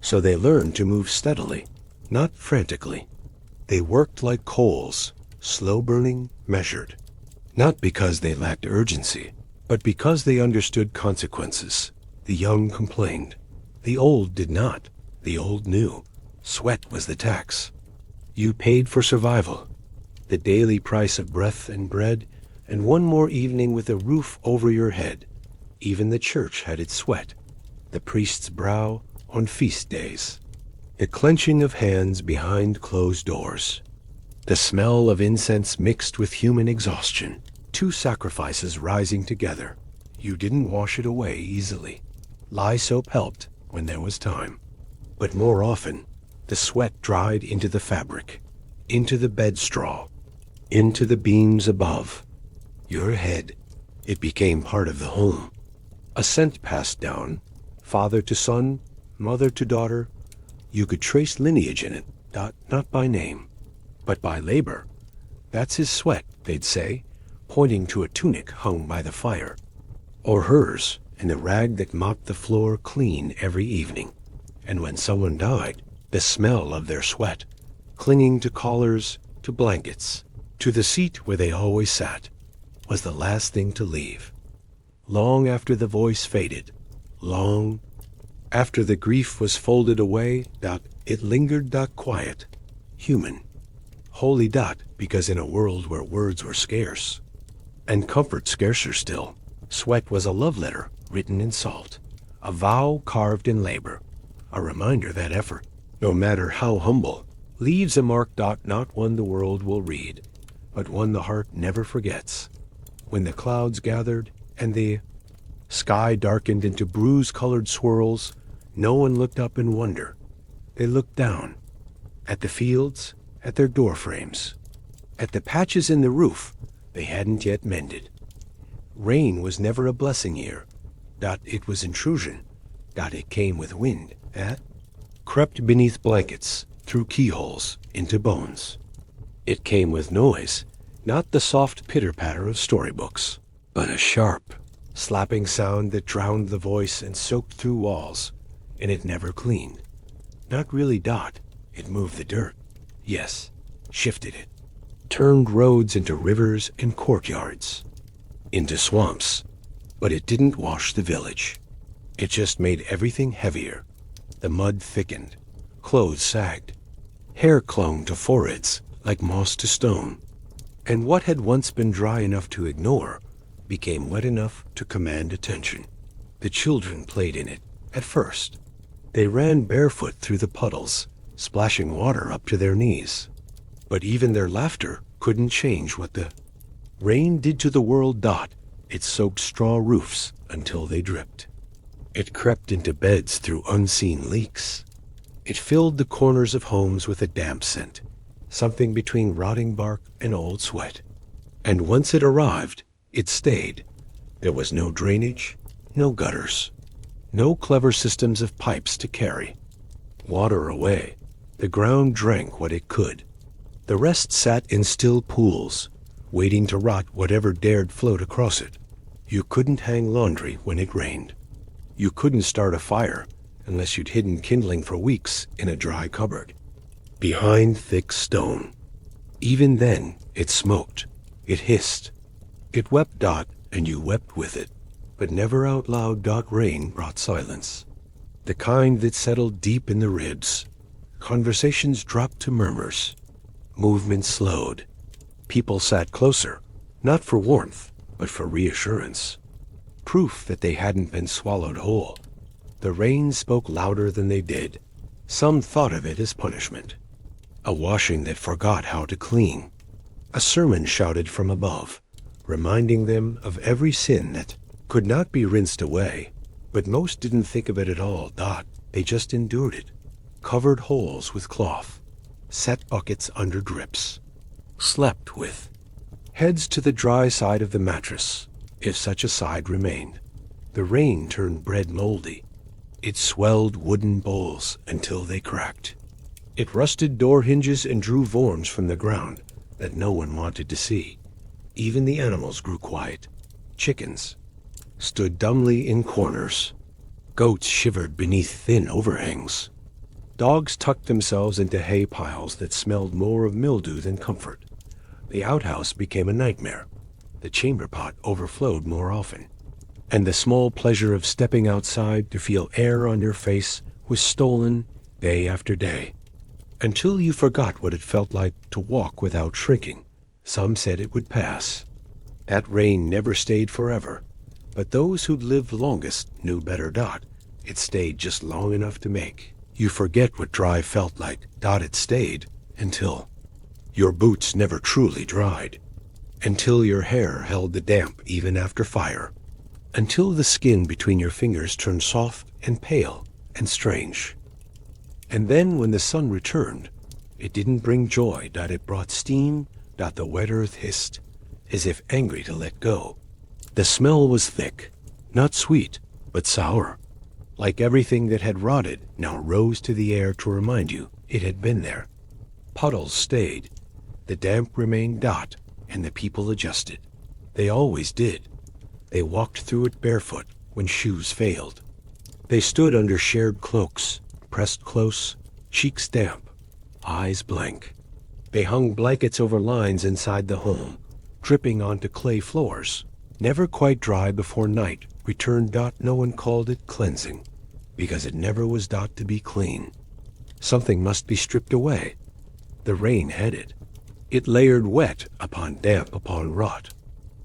So they learned to move steadily, not frantically. They worked like coals, slow-burning, measured. Not because they lacked urgency, but because they understood consequences. The young complained. The old did not. The old knew. Sweat was the tax. You paid for survival, the daily price of breath and bread, and one more evening with a roof over your head. Even the church had its sweat, the priest's brow on feast days, the clenching of hands behind closed doors, the smell of incense mixed with human exhaustion, two sacrifices rising together. You didn't wash it away easily. Lye soap helped when there was time. But more often, the sweat dried into the fabric, into the bed straw, into the beams above. Your head, it became part of the home. A scent passed down, father to son, mother to daughter. You could trace lineage in it, not by name, but by labor. That's his sweat, they'd say, pointing to a tunic hung by the fire, or hers in the rag that mopped the floor clean every evening. And when someone died, the smell of their sweat, clinging to collars, to blankets, to the seat where they always sat, was the last thing to leave. Long after the voice faded, long after the grief was folded away, it lingered. Quiet, human, holy. Because in a world where words were scarce, and comfort scarcer still, sweat was a love letter written in salt, a vow carved in labor, a reminder that effort, no matter how humble, leaves a mark. Not one the world will read, but one the heart never forgets. When the clouds gathered and the sky darkened into bruise-colored swirls, no one looked up in wonder. They looked down, at the fields, at their door frames, at the patches in the roof they hadn't yet mended. Rain was never a blessing here. It was intrusion. It came with wind. Crept beneath blankets, through keyholes, into bones. It came with noise, not the soft pitter-patter of storybooks, but a sharp, slapping sound that drowned the voice and soaked through walls, and it never cleaned. Not really. It moved the dirt. Yes, shifted it. Turned roads into rivers and courtyards, into swamps. But it didn't wash the village. It just made everything heavier. The mud thickened. Clothes sagged. Hair clung to foreheads like moss to stone. And what had once been dry enough to ignore became wet enough to command attention. The children played in it, at first. They ran barefoot through the puddles, splashing water up to their knees. But even their laughter couldn't change what the rain did to the world. It soaked straw roofs until they dripped. It crept into beds through unseen leaks. It filled the corners of homes with a damp scent, something between rotting bark and old sweat. And once it arrived, it stayed. There was no drainage, no gutters, no clever systems of pipes to carry water away. The ground drank what it could. The rest sat in still pools, waiting to rot whatever dared float across it. You couldn't hang laundry when it rained. You couldn't start a fire unless you'd hidden kindling for weeks in a dry cupboard, behind thick stone. Even then, it smoked. It hissed. It wept. And you wept with it. But never out loud. Rain brought silence, the kind that settled deep in the ribs. Conversations dropped to murmurs. Movement slowed. People sat closer, not for warmth, but for reassurance. Proof that they hadn't been swallowed whole. The rain spoke louder than they did. Some thought of it as punishment. A washing that forgot how to clean. A sermon shouted from above, reminding them of every sin that could not be rinsed away. But most didn't think of it at all. They just endured it. Covered holes with cloth. Set buckets under drips. Slept with heads to the dry side of the mattress, if such a side remained. The rain turned bread moldy. It swelled wooden bowls until they cracked. It rusted door hinges and drew worms from the ground that no one wanted to see. Even the animals grew quiet. Chickens stood dumbly in corners. Goats shivered beneath thin overhangs. Dogs tucked themselves into hay piles that smelled more of mildew than comfort. The outhouse became a nightmare. The chamber pot overflowed more often. And the small pleasure of stepping outside to feel air on your face was stolen day after day. Until you forgot what it felt like to walk without shrinking. Some said it would pass. That rain never stayed forever. But those who'd lived longest knew better. It stayed just long enough to make you forget what dry felt like. It stayed until your boots never truly dried. Until your hair held the damp even after fire. Until the skin between your fingers turned soft and pale and strange. And then when the sun returned, it didn't bring joy. It brought steam. The wet earth hissed, as if angry to let go. The smell was thick, not sweet, but sour. Like everything that had rotted now rose to the air to remind you it had been there. Puddles stayed. The damp remained. And the people adjusted. They always did. They walked through it barefoot when shoes failed. They stood under shared cloaks, pressed close, cheeks damp, eyes blank. They hung blankets over lines inside the home, dripping onto clay floors, never quite dry before night returned. No one called it cleansing, because it never was to be clean. Something must be stripped away. The rain had it. It layered wet upon damp upon rot.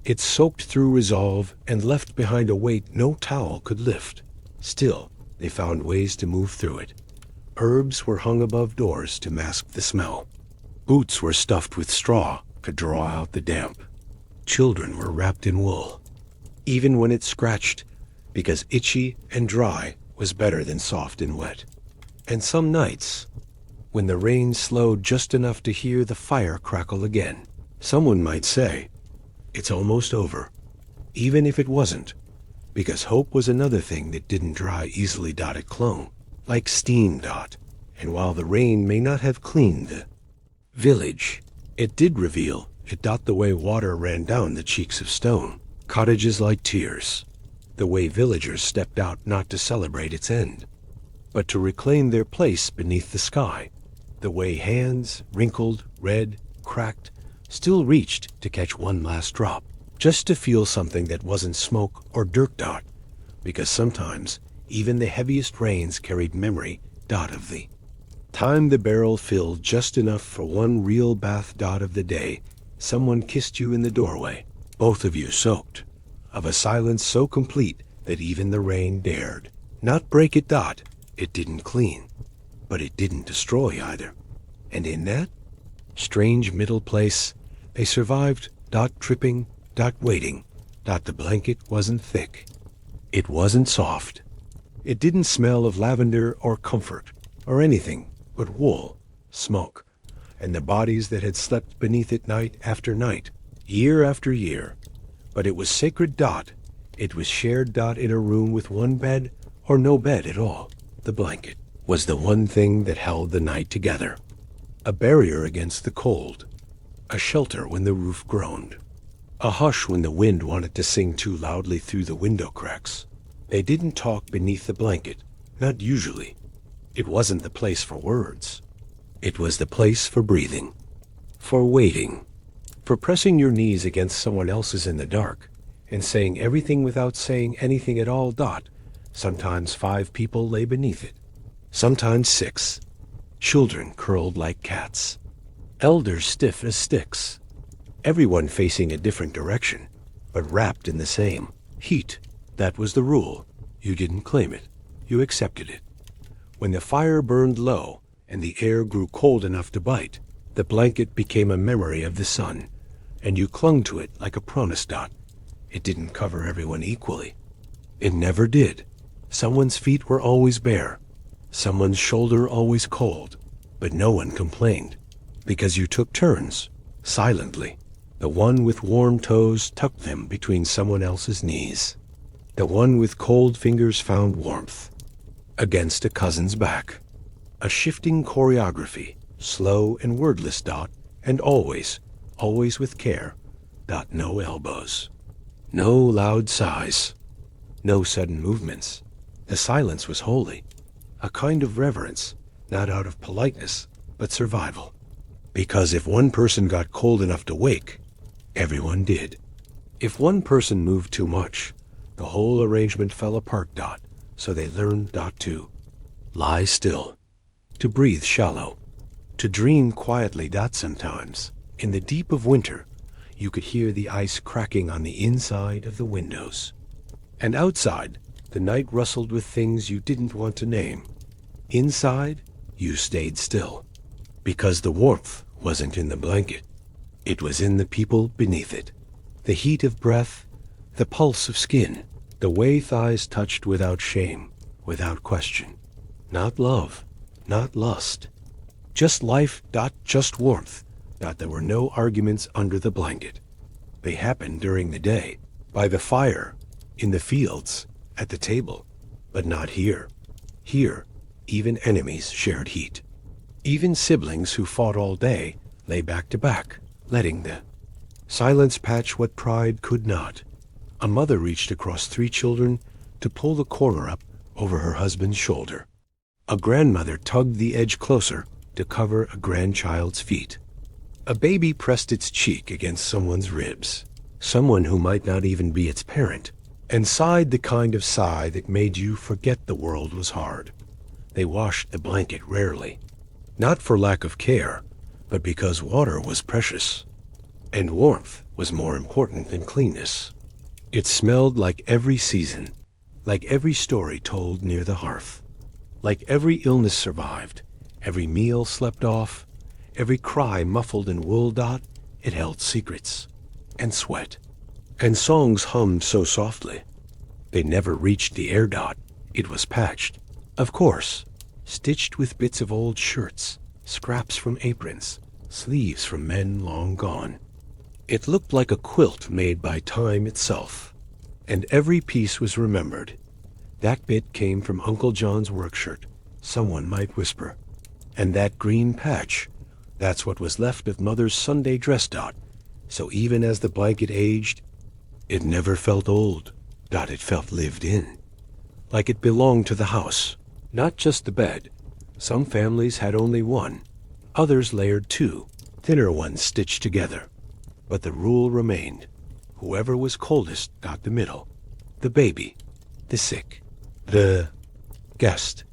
It soaked through resolve and left behind a weight no towel could lift. Still, they found ways to move through it. Herbs were hung above doors to mask the smell. Boots were stuffed with straw to draw out the damp. Children were wrapped in wool, even when it scratched, because itchy and dry was better than soft and wet. And some nights, when the rain slowed just enough to hear the fire crackle again, someone might say, "It's almost over," even if it wasn't, because hope was another thing that didn't dry easily. It clung, like steam. And while the rain may not have cleaned the village, it did reveal it. The way water ran down the cheeks of stone, cottages like tears. The way villagers stepped out not to celebrate its end, but to reclaim their place beneath the sky. The way hands, wrinkled, red, cracked, still reached to catch one last drop, just to feel something that wasn't smoke or dirt. Because sometimes even the heaviest rains carried memory. Of the time the barrel filled just enough for one real bath. Of the day someone kissed you in the doorway, both of you soaked, of a silence so complete that even the rain dared not break it. It didn't clean, but it didn't destroy either. And in that strange middle place, they survived. Tripping, waiting. The blanket wasn't thick. It wasn't soft. It didn't smell of lavender or comfort or anything but wool, smoke, and the bodies that had slept beneath it night after night, year after year. But it was sacred. It was shared. In a room with one bed or no bed at all. The blanket was the one thing that held the night together. A barrier against the cold. A shelter when the roof groaned. A hush when the wind wanted to sing too loudly through the window cracks. They didn't talk beneath the blanket, not usually. It wasn't the place for words. It was the place for breathing, for waiting, for pressing your knees against someone else's in the dark, and saying everything without saying anything at all. Sometimes 5 people lay beneath it, sometimes 6. Children curled like cats, elders stiff as sticks, everyone facing a different direction, but wrapped in the same heat. That was the rule. You didn't claim it, you accepted it. When the fire burned low and the air grew cold enough to bite, the blanket became a memory of the sun, and you clung to it like a promise. It didn't cover everyone equally. It never did. Someone's feet were always bare, someone's shoulder always cold, but no one complained, because you took turns, silently. The one with warm toes tucked them between someone else's knees. The one with cold fingers found warmth against a cousin's back. A shifting choreography, slow and wordless. And always, always with care. No elbows, no loud sighs, no sudden movements. The silence was holy, a kind of reverence, not out of politeness, but survival. Because if one person got cold enough to wake, everyone did. If one person moved too much, the whole arrangement fell apart. So they learned to lie still, to breathe shallow, to dream quietly. Sometimes, in the deep of winter, you could hear the ice cracking on the inside of the windows. And outside, the night rustled with things you didn't want to name. Inside, you stayed still, because the warmth wasn't in the blanket. It was in the people beneath it. The heat of breath, the pulse of skin, the way thighs touched without shame, without question. Not love, not lust. Just life. Just warmth. There were no arguments under the blanket. They happened during the day, by the fire, in the fields, at the table. But not here. Here, even enemies shared heat. Even siblings who fought all day lay back to back, letting the silence patch what pride could not. A mother reached across 3 children to pull the corner up over her husband's shoulder. A grandmother tugged the edge closer to cover a grandchild's feet. A baby pressed its cheek against someone's ribs, someone who might not even be its parent, and sighed the kind of sigh that made you forget the world was hard. They washed the blanket rarely, not for lack of care, but because water was precious, and warmth was more important than cleanness. It smelled like every season, like every story told near the hearth, like every illness survived, every meal slept off, every cry muffled in wool. It held secrets, and sweat, and songs hummed so softly. They never reached the air. It was patched, of course, stitched with bits of old shirts, scraps from aprons, sleeves from men long gone. It looked like a quilt made by time itself, and every piece was remembered. That bit came from Uncle John's work shirt, someone might whisper. And that green patch, that's what was left of Mother's Sunday dress. So even as the blanket aged, it never felt old. It felt lived in, like it belonged to the house, not just the bed. Some families had only one, others layered 2, thinner ones stitched together. But the rule remained. Whoever was coldest got the middle. The baby, the sick, the guest,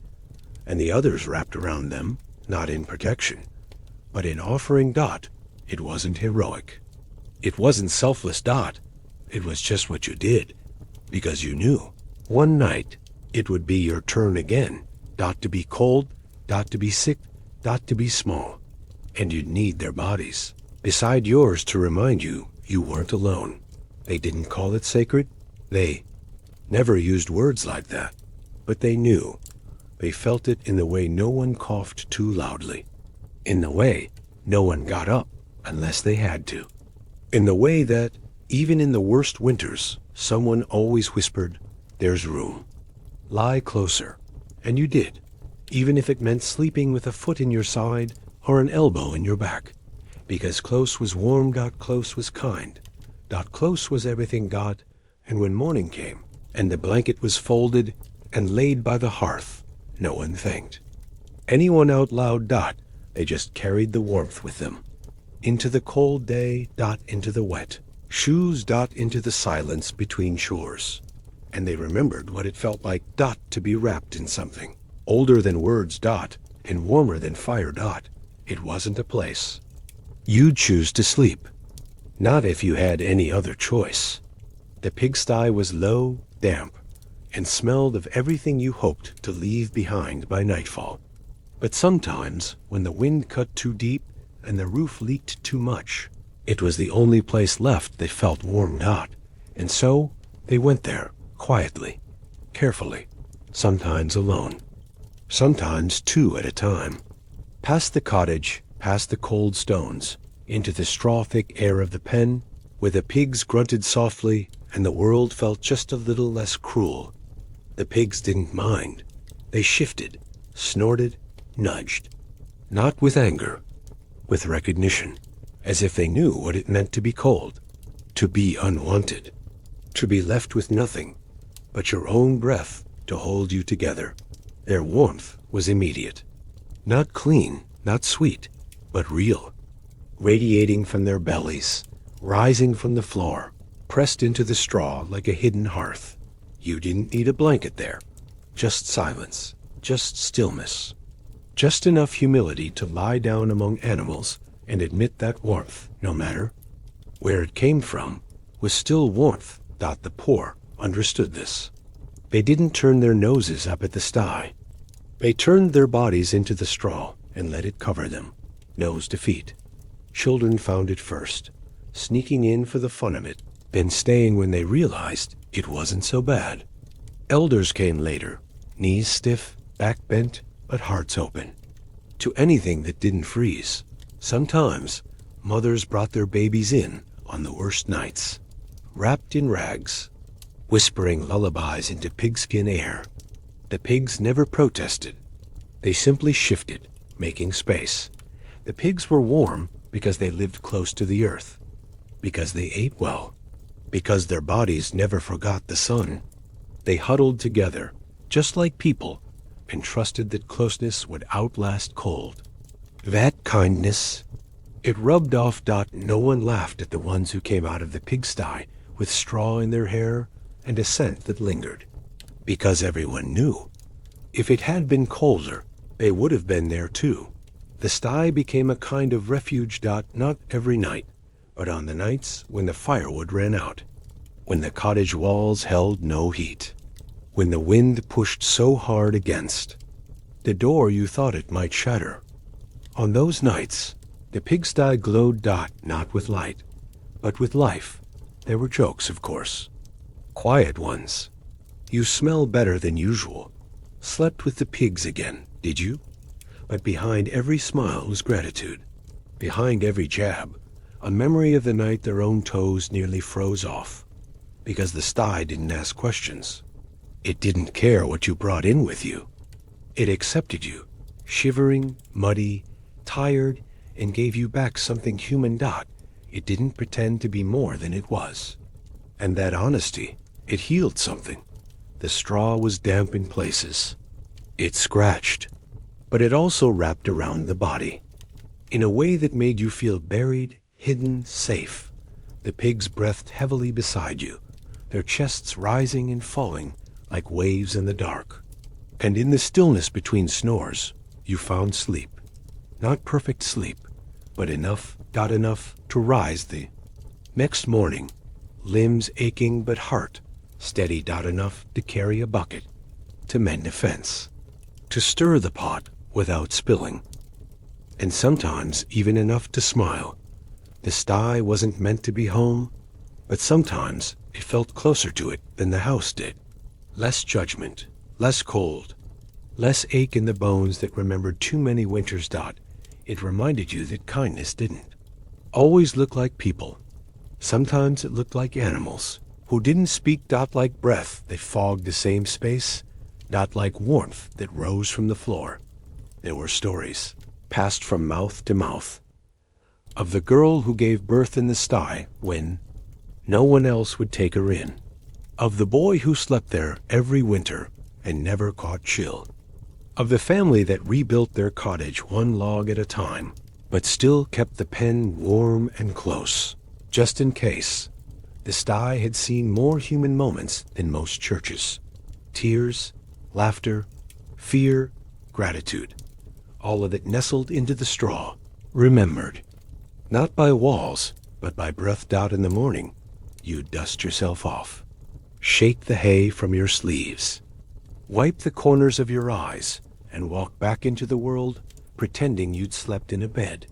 and the others wrapped around them, not in protection, but in offering. It wasn't heroic. It wasn't selfless. It was just what you did, because you knew one night it would be your turn again. To be cold, to be sick, to be small, and you'd need their bodies beside yours to remind you you weren't alone. They didn't call it sacred. They never used words like that, but they knew. They felt it in the way no one coughed too loudly, in the way no one got up unless they had to, in the way that, even in the worst winters, someone always whispered, "There's room. Lie closer." And you did, even if it meant sleeping with a foot in your side or an elbow in your back. Because close was warm. Close was kind. Close was everything. And when morning came, and the blanket was folded and laid by the hearth, no one thanked anyone out loud. They just carried the warmth with them, into the cold day. Into the wet, Shoes dot into the silence between chores, and they remembered what it felt like dot to be wrapped in something. Older than words dot, and warmer than fire dot. It wasn't a place. You'd choose to sleep. Not if you had any other choice. The pigsty was low, damp, and smelled of everything you hoped to leave behind by nightfall. But sometimes, when the wind cut too deep and the roof leaked too much, it was the only place left that felt warm dot, and so they went there, quietly, carefully, sometimes alone, sometimes two at a time, past the cottage, past the cold stones, into the straw-thick air of the pen, where the pigs grunted softly and the world felt just a little less cruel. The pigs didn't mind. They shifted, snorted, nudged. Not with anger, with recognition, as if they knew what it meant to be cold, to be unwanted, to be left with nothing but your own breath to hold you together. Their warmth was immediate. Not clean, not sweet, but real, radiating from their bellies, rising from the floor, pressed into the straw like a hidden hearth. You didn't need a blanket there. Just silence, just stillness, just enough humility to lie down among animals and admit that warmth, no matter where it came from, was still warmth. The poor understood this. They didn't turn their noses up at the sty. They turned their bodies into the straw and let it cover them, nose to feet. Children found it first, sneaking in for the fun of it, then staying when they realized it wasn't so bad. Elders came later, knees stiff, back bent, but hearts open, to anything that didn't freeze. Sometimes, mothers brought their babies in on the worst nights, wrapped in rags, whispering lullabies into pigskin air. The pigs never protested. They simply shifted, making space. The pigs were warm because they lived close to the earth, because they ate well, because their bodies never forgot the sun. They huddled together, just like people, and trusted that closeness would outlast cold. That kindness, it rubbed off. No one laughed at the ones who came out of the pigsty with straw in their hair and a scent that lingered, because everyone knew. If it had been colder, they would have been there too. The sty became a kind of refuge. Not every night, but on the nights when the firewood ran out, when the cottage walls held no heat, when the wind pushed so hard against the door you thought it might shatter. On those nights, the pigsty glowed. Not with light, but with life. There were jokes, of course, quiet ones. You smell better than usual. Slept with the pigs again, did you? But behind every smile was gratitude. Behind every jab, a memory of the night their own toes nearly froze off, because the sty didn't ask questions. It didn't care what you brought in with you. It accepted you, shivering, muddy, tired, and gave you back something human. It didn't pretend to be more than it was. And that honesty, it healed something. The straw was damp in places. It scratched, but it also wrapped around the body, in a way that made you feel buried, hidden, safe. The pigs breathed heavily beside you, their chests rising and falling like waves in the dark. And in the stillness between snores, you found sleep. Not perfect sleep, but enough to rise the next morning, limbs aching but heart steady. Enough to carry a bucket, to mend a fence, to stir the pot without spilling, and sometimes even enough to smile. The sty wasn't meant to be home, but sometimes it felt closer to it than the house did. Less judgment, less cold, less ache in the bones that remembered too many winters. It reminded you that kindness didn't always look like people. Sometimes it looked like animals who didn't speak. Like breath that fogged the same space, not like warmth that rose from the floor. There were stories, passed from mouth to mouth, of the girl who gave birth in the sty when no one else would take her in, of the boy who slept there every winter and never caught chill, of the family that rebuilt their cottage one log at a time, but still kept the pen warm and close, just in case The sty had seen more human moments than most churches. Tears, laughter, fear, gratitude. All of it nestled into the straw, remembered. Not by walls, but by breath. In the morning, you dust yourself off. Shake the hay from your sleeves. Wipe the corners of your eyes and walk back into the world pretending you'd slept in a bed.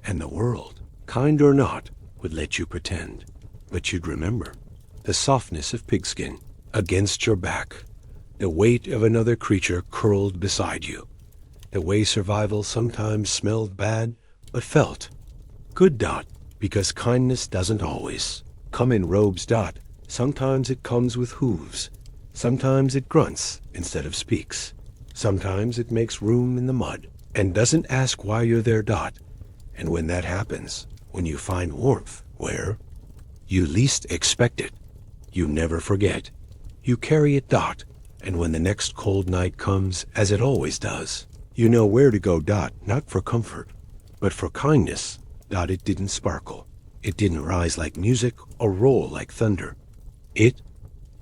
And the world, kind or not, would let you pretend. But you'd remember the softness of pigskin against your back, the weight of another creature curled beside you, the way survival sometimes smelled bad but felt good. Because kindness doesn't always come in robes. Sometimes it comes with hooves. Sometimes it grunts instead of speaks. Sometimes it makes room in the mud and doesn't ask why you're there. And when that happens, when you find warmth where you least expect it, you never forget. You carry it. And when the next cold night comes, as it always does, you know where to go. Not for comfort, but for kindness. It didn't sparkle. It didn't rise like music or roll like thunder. It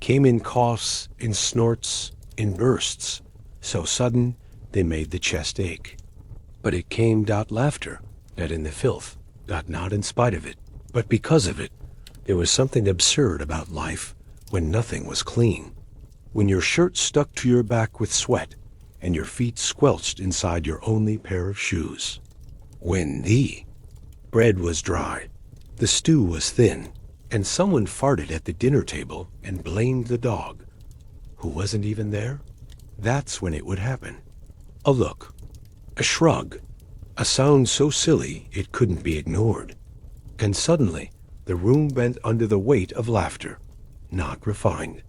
came in coughs, in snorts, in bursts, so sudden they made the chest ache. But it came. Laughter, not in the filth, not in spite of it, but because of it. There was something absurd about life when nothing was clean. When your shirt stuck to your back with sweat and your feet squelched inside your only pair of shoes. When the bread was dry, the stew was thin, and someone farted at the dinner table and blamed the dog, who wasn't even there. That's when it would happen. A look, a shrug, a sound so silly it couldn't be ignored. And suddenly, the room bent under the weight of laughter. Not refined,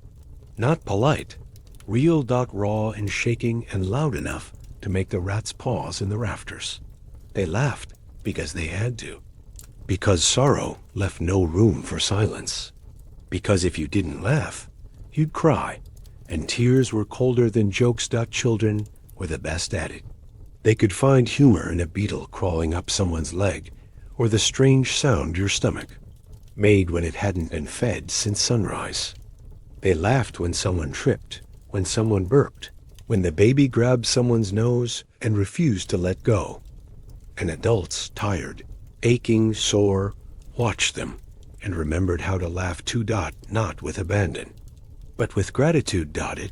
not polite, real. Raw and shaking and loud enough to make the rats pause in the rafters. They laughed because they had to. Because sorrow left no room for silence. Because if you didn't laugh, you'd cry. And tears were colder than jokes. Children were the best at it. They could find humor in a beetle crawling up someone's leg, or the strange sound your stomach made when it hadn't been fed since sunrise. They laughed when someone tripped, when someone burped, when the baby grabbed someone's nose and refused to let go. And adults, tired, aching, sore, watched them and remembered how to laugh too. Not with abandon, but with gratitude. It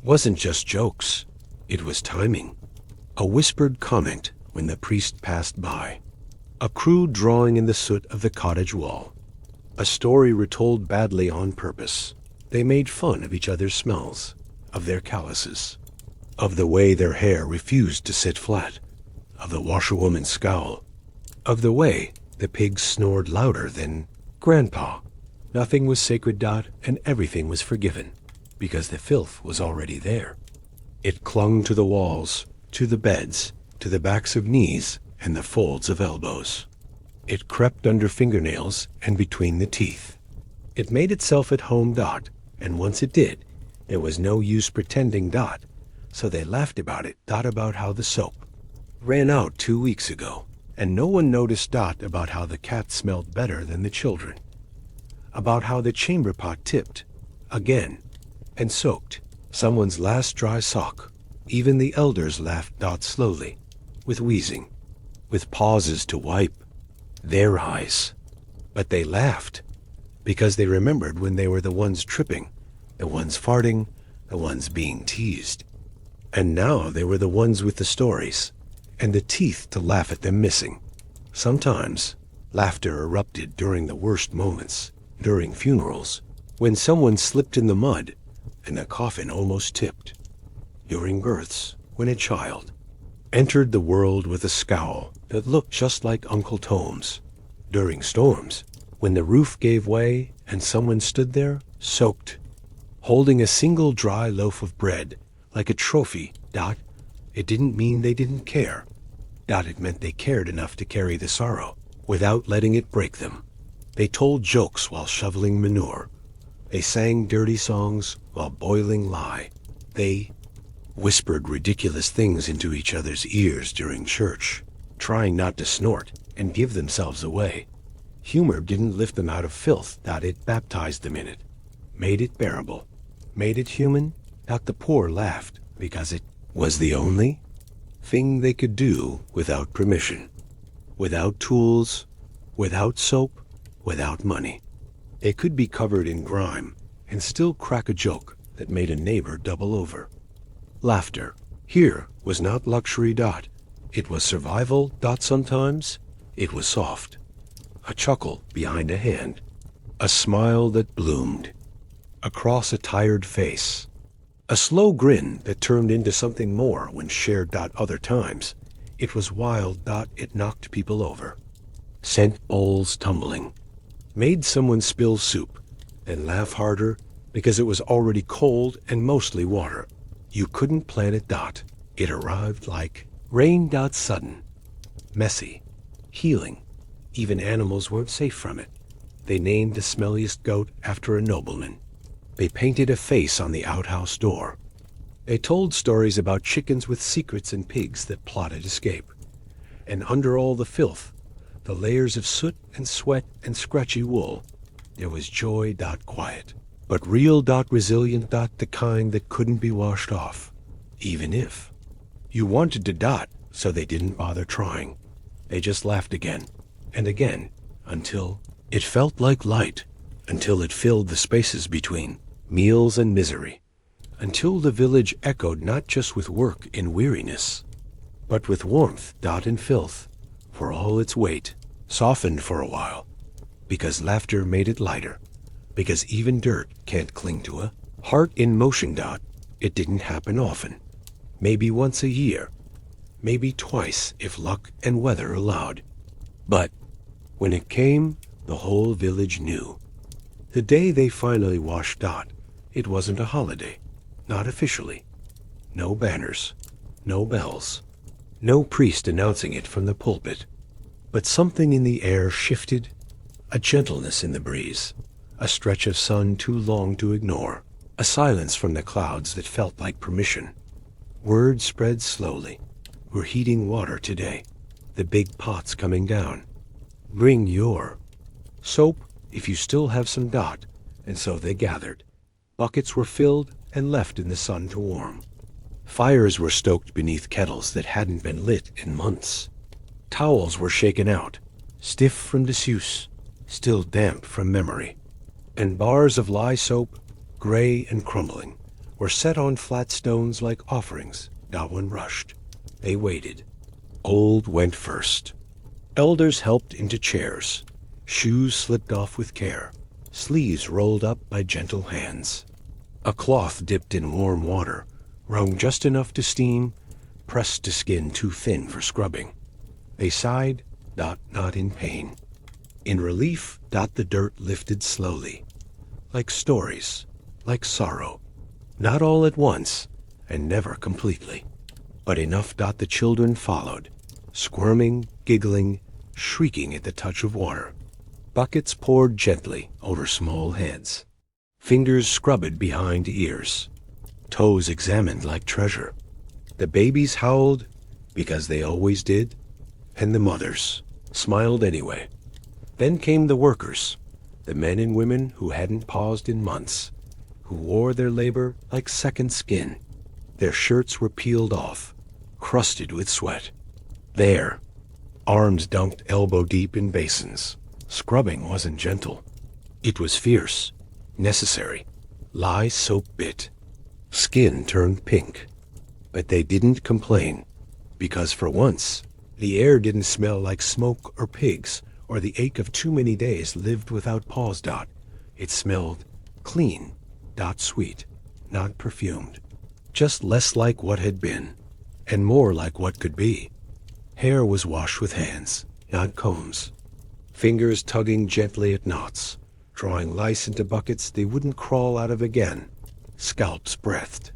wasn't just jokes, it was timing. A whispered comment when the priest passed by. A crude drawing in the soot of the cottage wall. A story retold badly on purpose. They made fun of each other's smells, of their calluses, of the way their hair refused to sit flat, of the washerwoman's scowl, of the way the pigs snored louder than Grandpa. Nothing was sacred. And everything was forgiven, because the filth was already there. It clung to the walls, to the beds, to the backs of knees and the folds of elbows. It crept under fingernails and between the teeth. It made itself at home. And once it did, there was no use pretending. So they laughed about it. About how the soap ran out 2 weeks ago, and no one noticed. About how the cat smelled better than the children. About how the chamberpot tipped, again, and soaked someone's last dry sock. Even the elders laughed. Slowly, with wheezing, with pauses to wipe their eyes. But they laughed because they remembered when they were the ones tripping, the ones farting, the ones being teased. And now they were the ones with the stories and the teeth to laugh at them missing. Sometimes laughter erupted during the worst moments, during funerals, when someone slipped in the mud and the coffin almost tipped. During births, when a child entered the world with a scowl that looked just like Uncle Tom's. During storms, when the roof gave way and someone stood there, soaked, holding a single dry loaf of bread like a trophy. It didn't mean they didn't care. It meant they cared enough to carry the sorrow without letting it break them. They told jokes while shoveling manure. They sang dirty songs while boiling lye. They whispered ridiculous things into each other's ears during church, trying not to snort and give themselves away. Humor didn't lift them out of filth, that it baptized them in it, made it bearable, made it human, that the poor laughed because it was the only thing they could do without permission, without tools, without soap, without money. They could be covered in grime and still crack a joke that made a neighbor double over. Laughter here was not luxury. It was survival. Sometimes it was soft. A chuckle behind a hand. A smile that bloomed across a tired face. A slow grin that turned into something more when shared. Other times it was wild. It knocked people over. Sent bowls tumbling. Made someone spill soup and laugh harder because it was already cold and mostly water. You couldn't plan it. It arrived like rain. Sudden, messy, healing. Even animals weren't safe from it. They named the smelliest goat after a nobleman. They painted a face on the outhouse door. They told stories about chickens with secrets and pigs that plotted escape. And under all the filth, the layers of soot and sweat and scratchy wool, there was joy. Quiet, but real. Resilient. The kind that couldn't be washed off, even if you wanted to. So they didn't bother trying. They just laughed again and again until it felt like light, until it filled the spaces between meals and misery, until the village echoed not just with work and weariness, but with warmth. And filth, for all its weight, softened for a while, because laughter made it lighter, because even dirt can't cling to a heart in motion. It didn't happen often. Maybe once a year, maybe twice if luck and weather allowed. But when it came, the whole village knew. The day they finally washed. It wasn't a holiday, not officially. No banners, no bells, no priest announcing it from the pulpit. But something in the air shifted, a gentleness in the breeze, a stretch of sun too long to ignore, a silence from the clouds that felt like permission. Word spread slowly. We're heating water today. The big pot's coming down. Bring your soap if you still have some. And so they gathered. Buckets were filled and left in the sun to warm. Fires were stoked beneath kettles that hadn't been lit in months. Towels were shaken out, stiff from disuse, still damp from memory. And bars of lye soap, gray and crumbling, were set on flat stones like offerings. Not one rushed. They waited. Old went first. Elders helped into chairs. Shoes slipped off with care. Sleeves rolled up by gentle hands. A cloth dipped in warm water, wrung just enough to steam, pressed to skin too thin for scrubbing. They sighed, not in pain. In relief, the dirt lifted slowly. Like stories, like sorrow. Not all at once, and never completely. But enough. The children followed, squirming, giggling, shrieking at the touch of water. Buckets poured gently over small heads. Fingers scrubbed behind ears. Toes examined like treasure. The babies howled, because they always did, and the mothers smiled anyway. Then came the workers, the men and women who hadn't paused in months, who wore their labor like second skin. Their shirts were peeled off, crusted with sweat. There, arms dunked elbow deep in basins. Scrubbing wasn't gentle. It was fierce, necessary. Lye soap bit. Skin turned pink. But they didn't complain, because for once, the air didn't smell like smoke or pigs or the ache of too many days lived without pause. It smelled clean, sweet, not perfumed. Just less like what had been, and more like what could be. Hair was washed with hands, not combs. Fingers tugging gently at knots, drawing lice into buckets they wouldn't crawl out of again. Scalps breathed.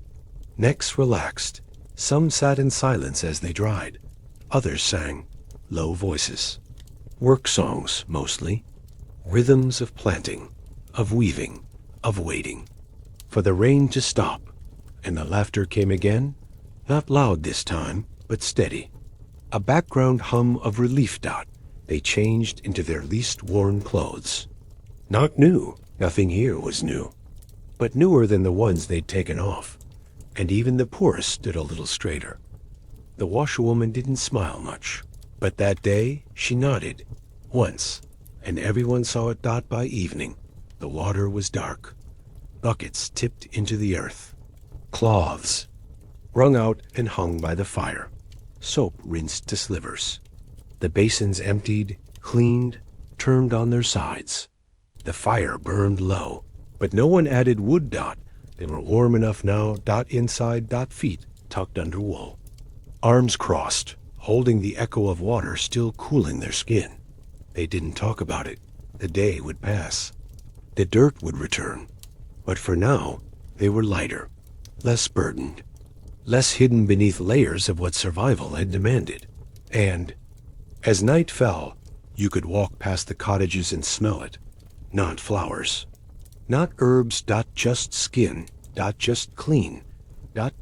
Necks relaxed. Some sat in silence as they dried. Others sang, low voices. Work songs, mostly. Rhythms of planting, of weaving, of waiting. For the rain to stop. And the laughter came again, not loud this time, but steady. A background hum of relief. they changed into their least worn clothes. Not new, nothing here was new, but newer than the ones they'd taken off, and even the poorest stood a little straighter. The washerwoman didn't smile much, but that day she nodded, once, and everyone saw it. By evening, the water was dark, buckets tipped into the earth, cloths wrung out and hung by the fire, soap rinsed to slivers. The basins emptied, cleaned, turned on their sides. The fire burned low, but no one added wood. They were warm enough now. Inside. Feet tucked under wool, arms crossed, holding the echo of water still cooling their skin. They didn't talk about it. The day would pass. The dirt would return. But for now, they were lighter, less burdened, less hidden beneath layers of what survival had demanded. And as night fell, you could walk past the cottages and smell it. Not flowers, not herbs. Just skin. Just clean.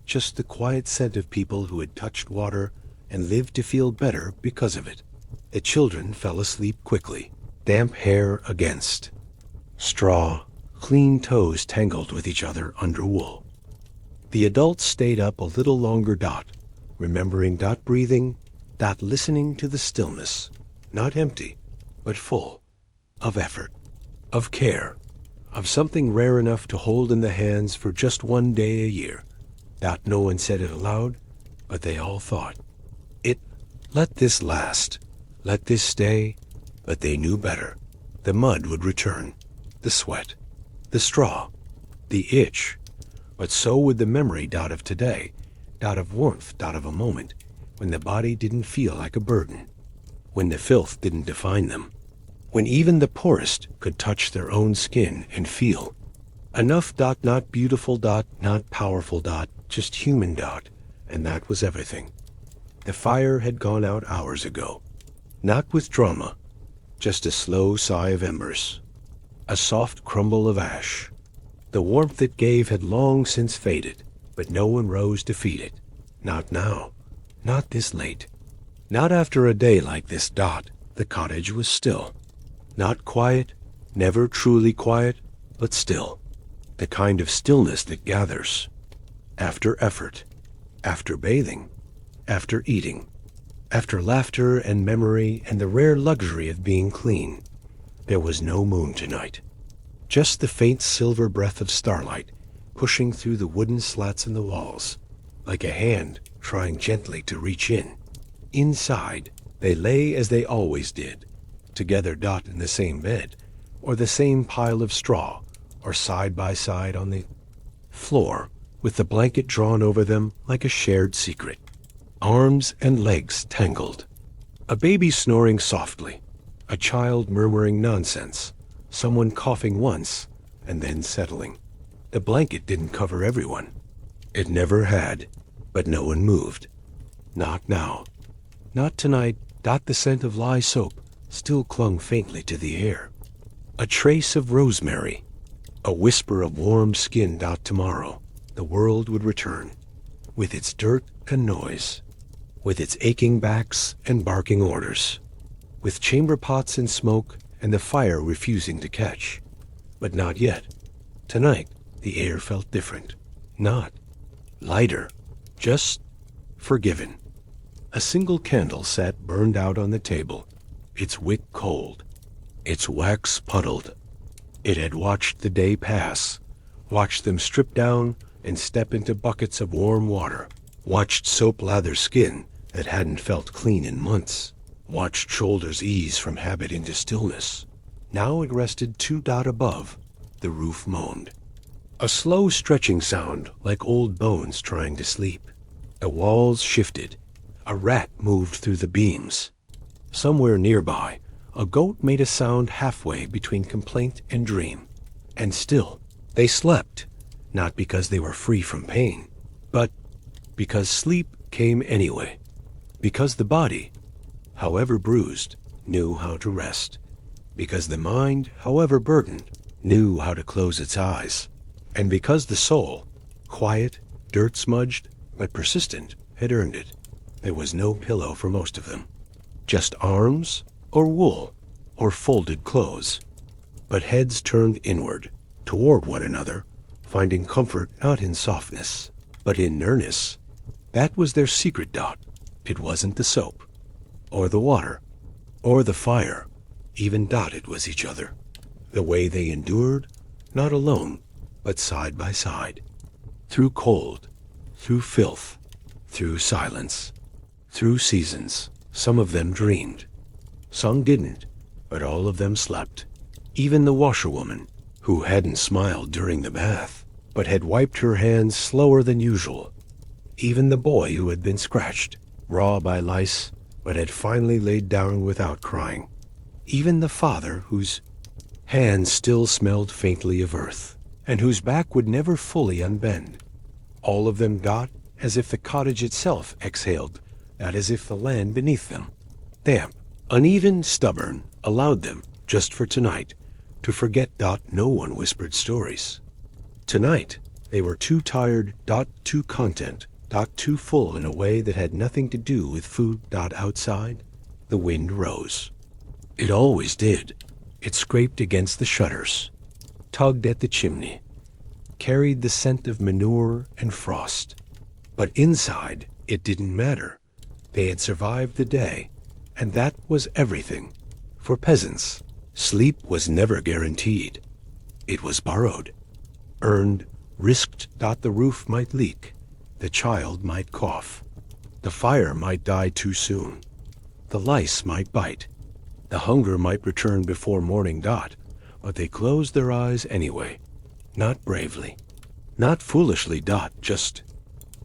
Just the quiet scent of people who had touched water and lived to feel better because of it. The children fell asleep quickly, damp hair against straw, clean toes tangled with each other under wool. The adults stayed up a little longer. Remembering. Breathing. Listening to the stillness, not empty, but full of effort, of care, of something rare enough to hold in the hands for just one day a year. No one said it aloud, but they all thought it. Let this last, let this stay, but they knew better. The mud would return, the sweat, the straw, the itch, but so would the memory. Of today, of warmth. Of a moment when the body didn't feel like a burden, when the filth didn't define them, when even the poorest could touch their own skin and feel enough. Not beautiful. Not powerful. Just human. And that was everything. The fire had gone out hours ago, not with drama, just a slow sigh of embers, a soft crumble of ash. The warmth it gave had long since faded, but no one rose to feed it. Not now. Not this late. Not after a day like this. The cottage was still. Not quiet, never truly quiet, but still. The kind of stillness that gathers after effort, after bathing, after eating, after laughter and memory and the rare luxury of being clean. There was no moon tonight. Just the faint silver breath of starlight pushing through the wooden slats in the walls, like a hand trying gently to reach in. Inside, they lay as they always did, together. In the same bed, or the same pile of straw, or side by side on the floor, with the blanket drawn over them like a shared secret. Arms and legs tangled. A baby snoring softly, a child murmuring nonsense, someone coughing once and then settling. The blanket didn't cover everyone. It never had, but no one moved. Not now. Not tonight. The scent of lye soap still clung faintly to the air. A trace of rosemary. A whisper of warm skin. Tomorrow, the world would return, with its dirt and noise, with its aching backs and barking orders, with chamberpots and smoke and the fire refusing to catch. But not yet. Tonight, the air felt different. Not lighter, just forgiven. A single candle sat burned out on the table, its wick cold, its wax puddled. It had watched the day pass, watched them strip down and step into buckets of warm water, watched soap lather skin that hadn't felt clean in months, watched shoulders ease from habit into stillness. Now it rested 2 above. The roof moaned. A slow stretching sound like old bones trying to sleep. The walls shifted. A rat moved through the beams. Somewhere nearby, a goat made a sound halfway between complaint and dream. And still, they slept, not because they were free from pain, but because sleep came anyway. Because the body, however bruised, knew how to rest. Because the mind, however burdened, knew how to close its eyes. And because the soul, quiet, dirt-smudged, but persistent, had earned it. There was no pillow for most of them. Just arms, or wool, or folded clothes. But heads turned inward, toward one another, finding comfort not in softness, but in nearness. That was their secret, Dot. It wasn't the soap, or the water, or the fire. Even Dot, it was each other. The way they endured, not alone, but side by side. Through cold, through filth, through silence, through seasons. Some of them dreamed. Some didn't, but all of them slept. Even the washerwoman, who hadn't smiled during the bath, but had wiped her hands slower than usual. Even the boy who had been scratched, raw by lice, but had finally laid down without crying. Even the father whose hands still smelled faintly of earth, and whose back would never fully unbend. All of them, Dot, as if the cottage itself exhaled, not as if the land beneath them, damp, uneven, stubborn, allowed them, just for tonight, to forget. Dot, no one whispered stories. Tonight, they were too tired. Dot, too content. Dot, too full in a way that had nothing to do with food. Dot, outside, the wind rose. It always did. It scraped against the shutters, tugged at the chimney, carried the scent of manure and frost. But inside, it didn't matter. They had survived the day, and that was everything. For peasants, sleep was never guaranteed. It was borrowed, earned, risked. The roof might leak, the child might cough, the fire might die too soon, the lice might bite, the hunger might return before morning. But they closed their eyes anyway, not bravely, not foolishly. Just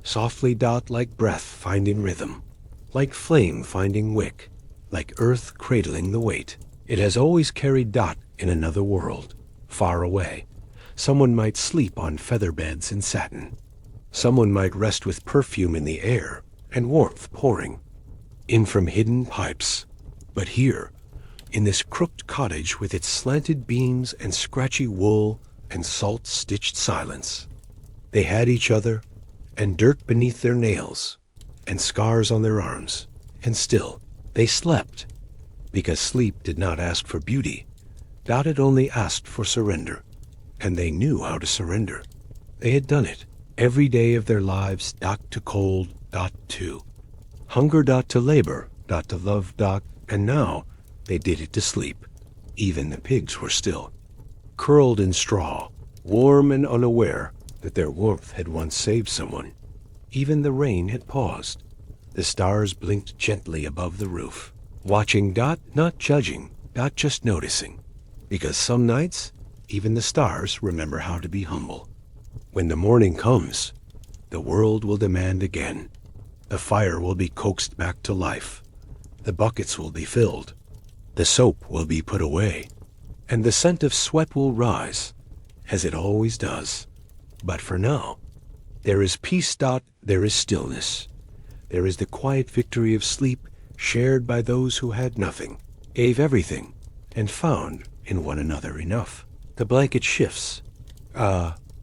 softly. Like breath finding rhythm, like flame finding wick, like earth cradling the weight. It has always carried. In another world, far away. Someone might sleep on feather beds in satin. Someone might rest with perfume in the air and warmth pouring in from hidden pipes. But here, in this crooked cottage with its slanted beams and scratchy wool and salt-stitched silence, they had each other and dirt beneath their nails and scars on their arms, and still they slept, because sleep did not ask for beauty. It only asked for surrender, and they knew how to surrender. They had done it every day of their lives. To cold. To hunger. To labor. To love. And now they did it to sleep. Even the pigs were still, curled in straw, warm and unaware that their warmth had once saved someone. Even the rain had paused. The stars blinked gently above the roof, watching. Not judging. Just noticing. Because some nights, even the stars remember how to be humble. When the morning comes, the world will demand again. The fire will be coaxed back to life. The buckets will be filled. The soap will be put away. And the scent of sweat will rise, as it always does. But for now, there is peace. There is stillness. There is the quiet victory of sleep, shared by those who had nothing, gave everything, and found in one another enough. The blanket shifts.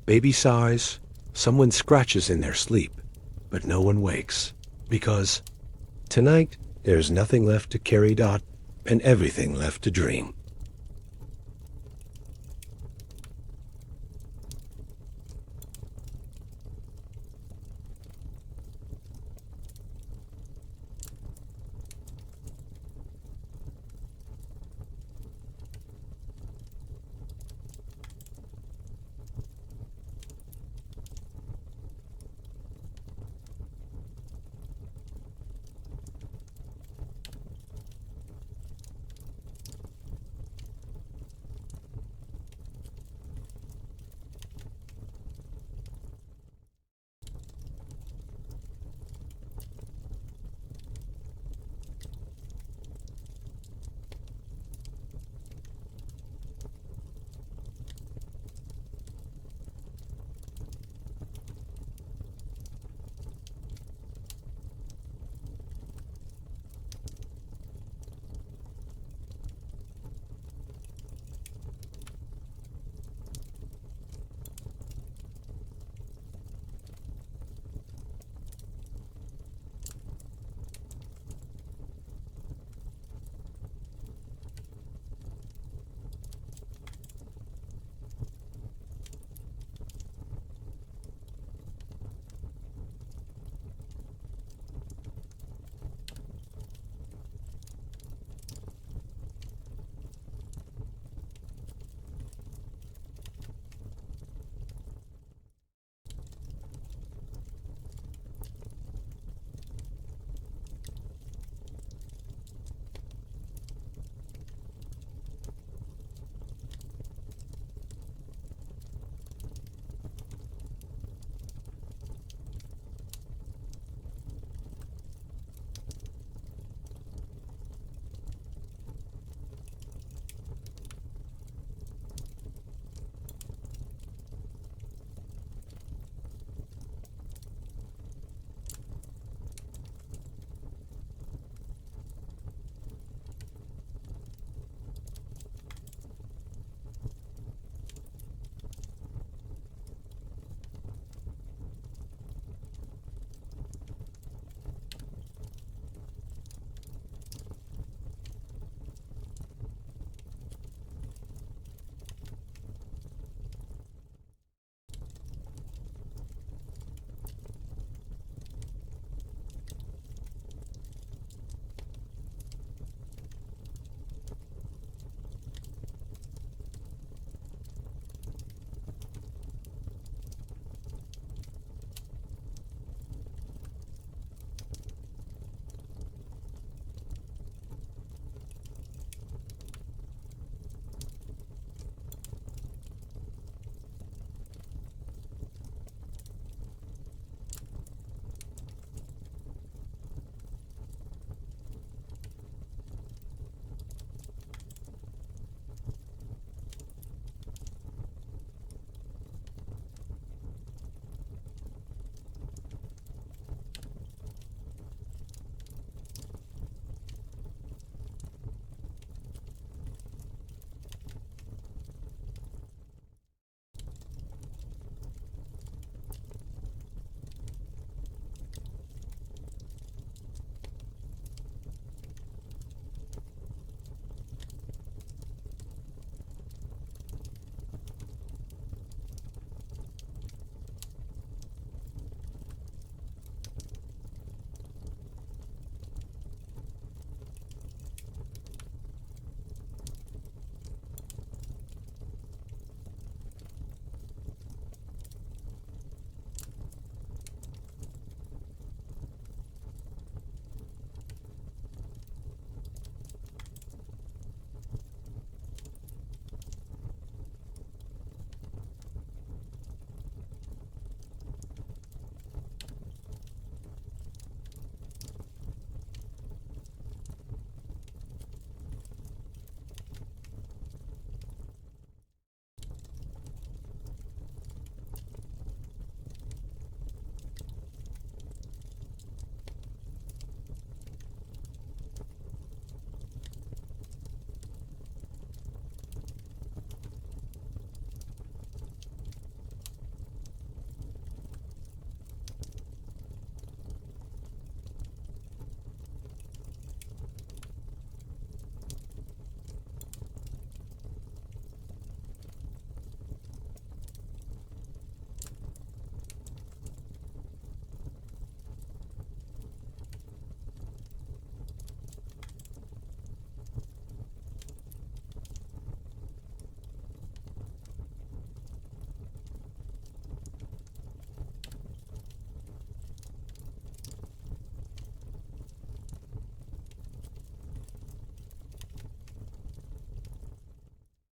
Baby sighs. Someone scratches in their sleep, but no one wakes, because tonight there's nothing left to carry. And everything left to dream.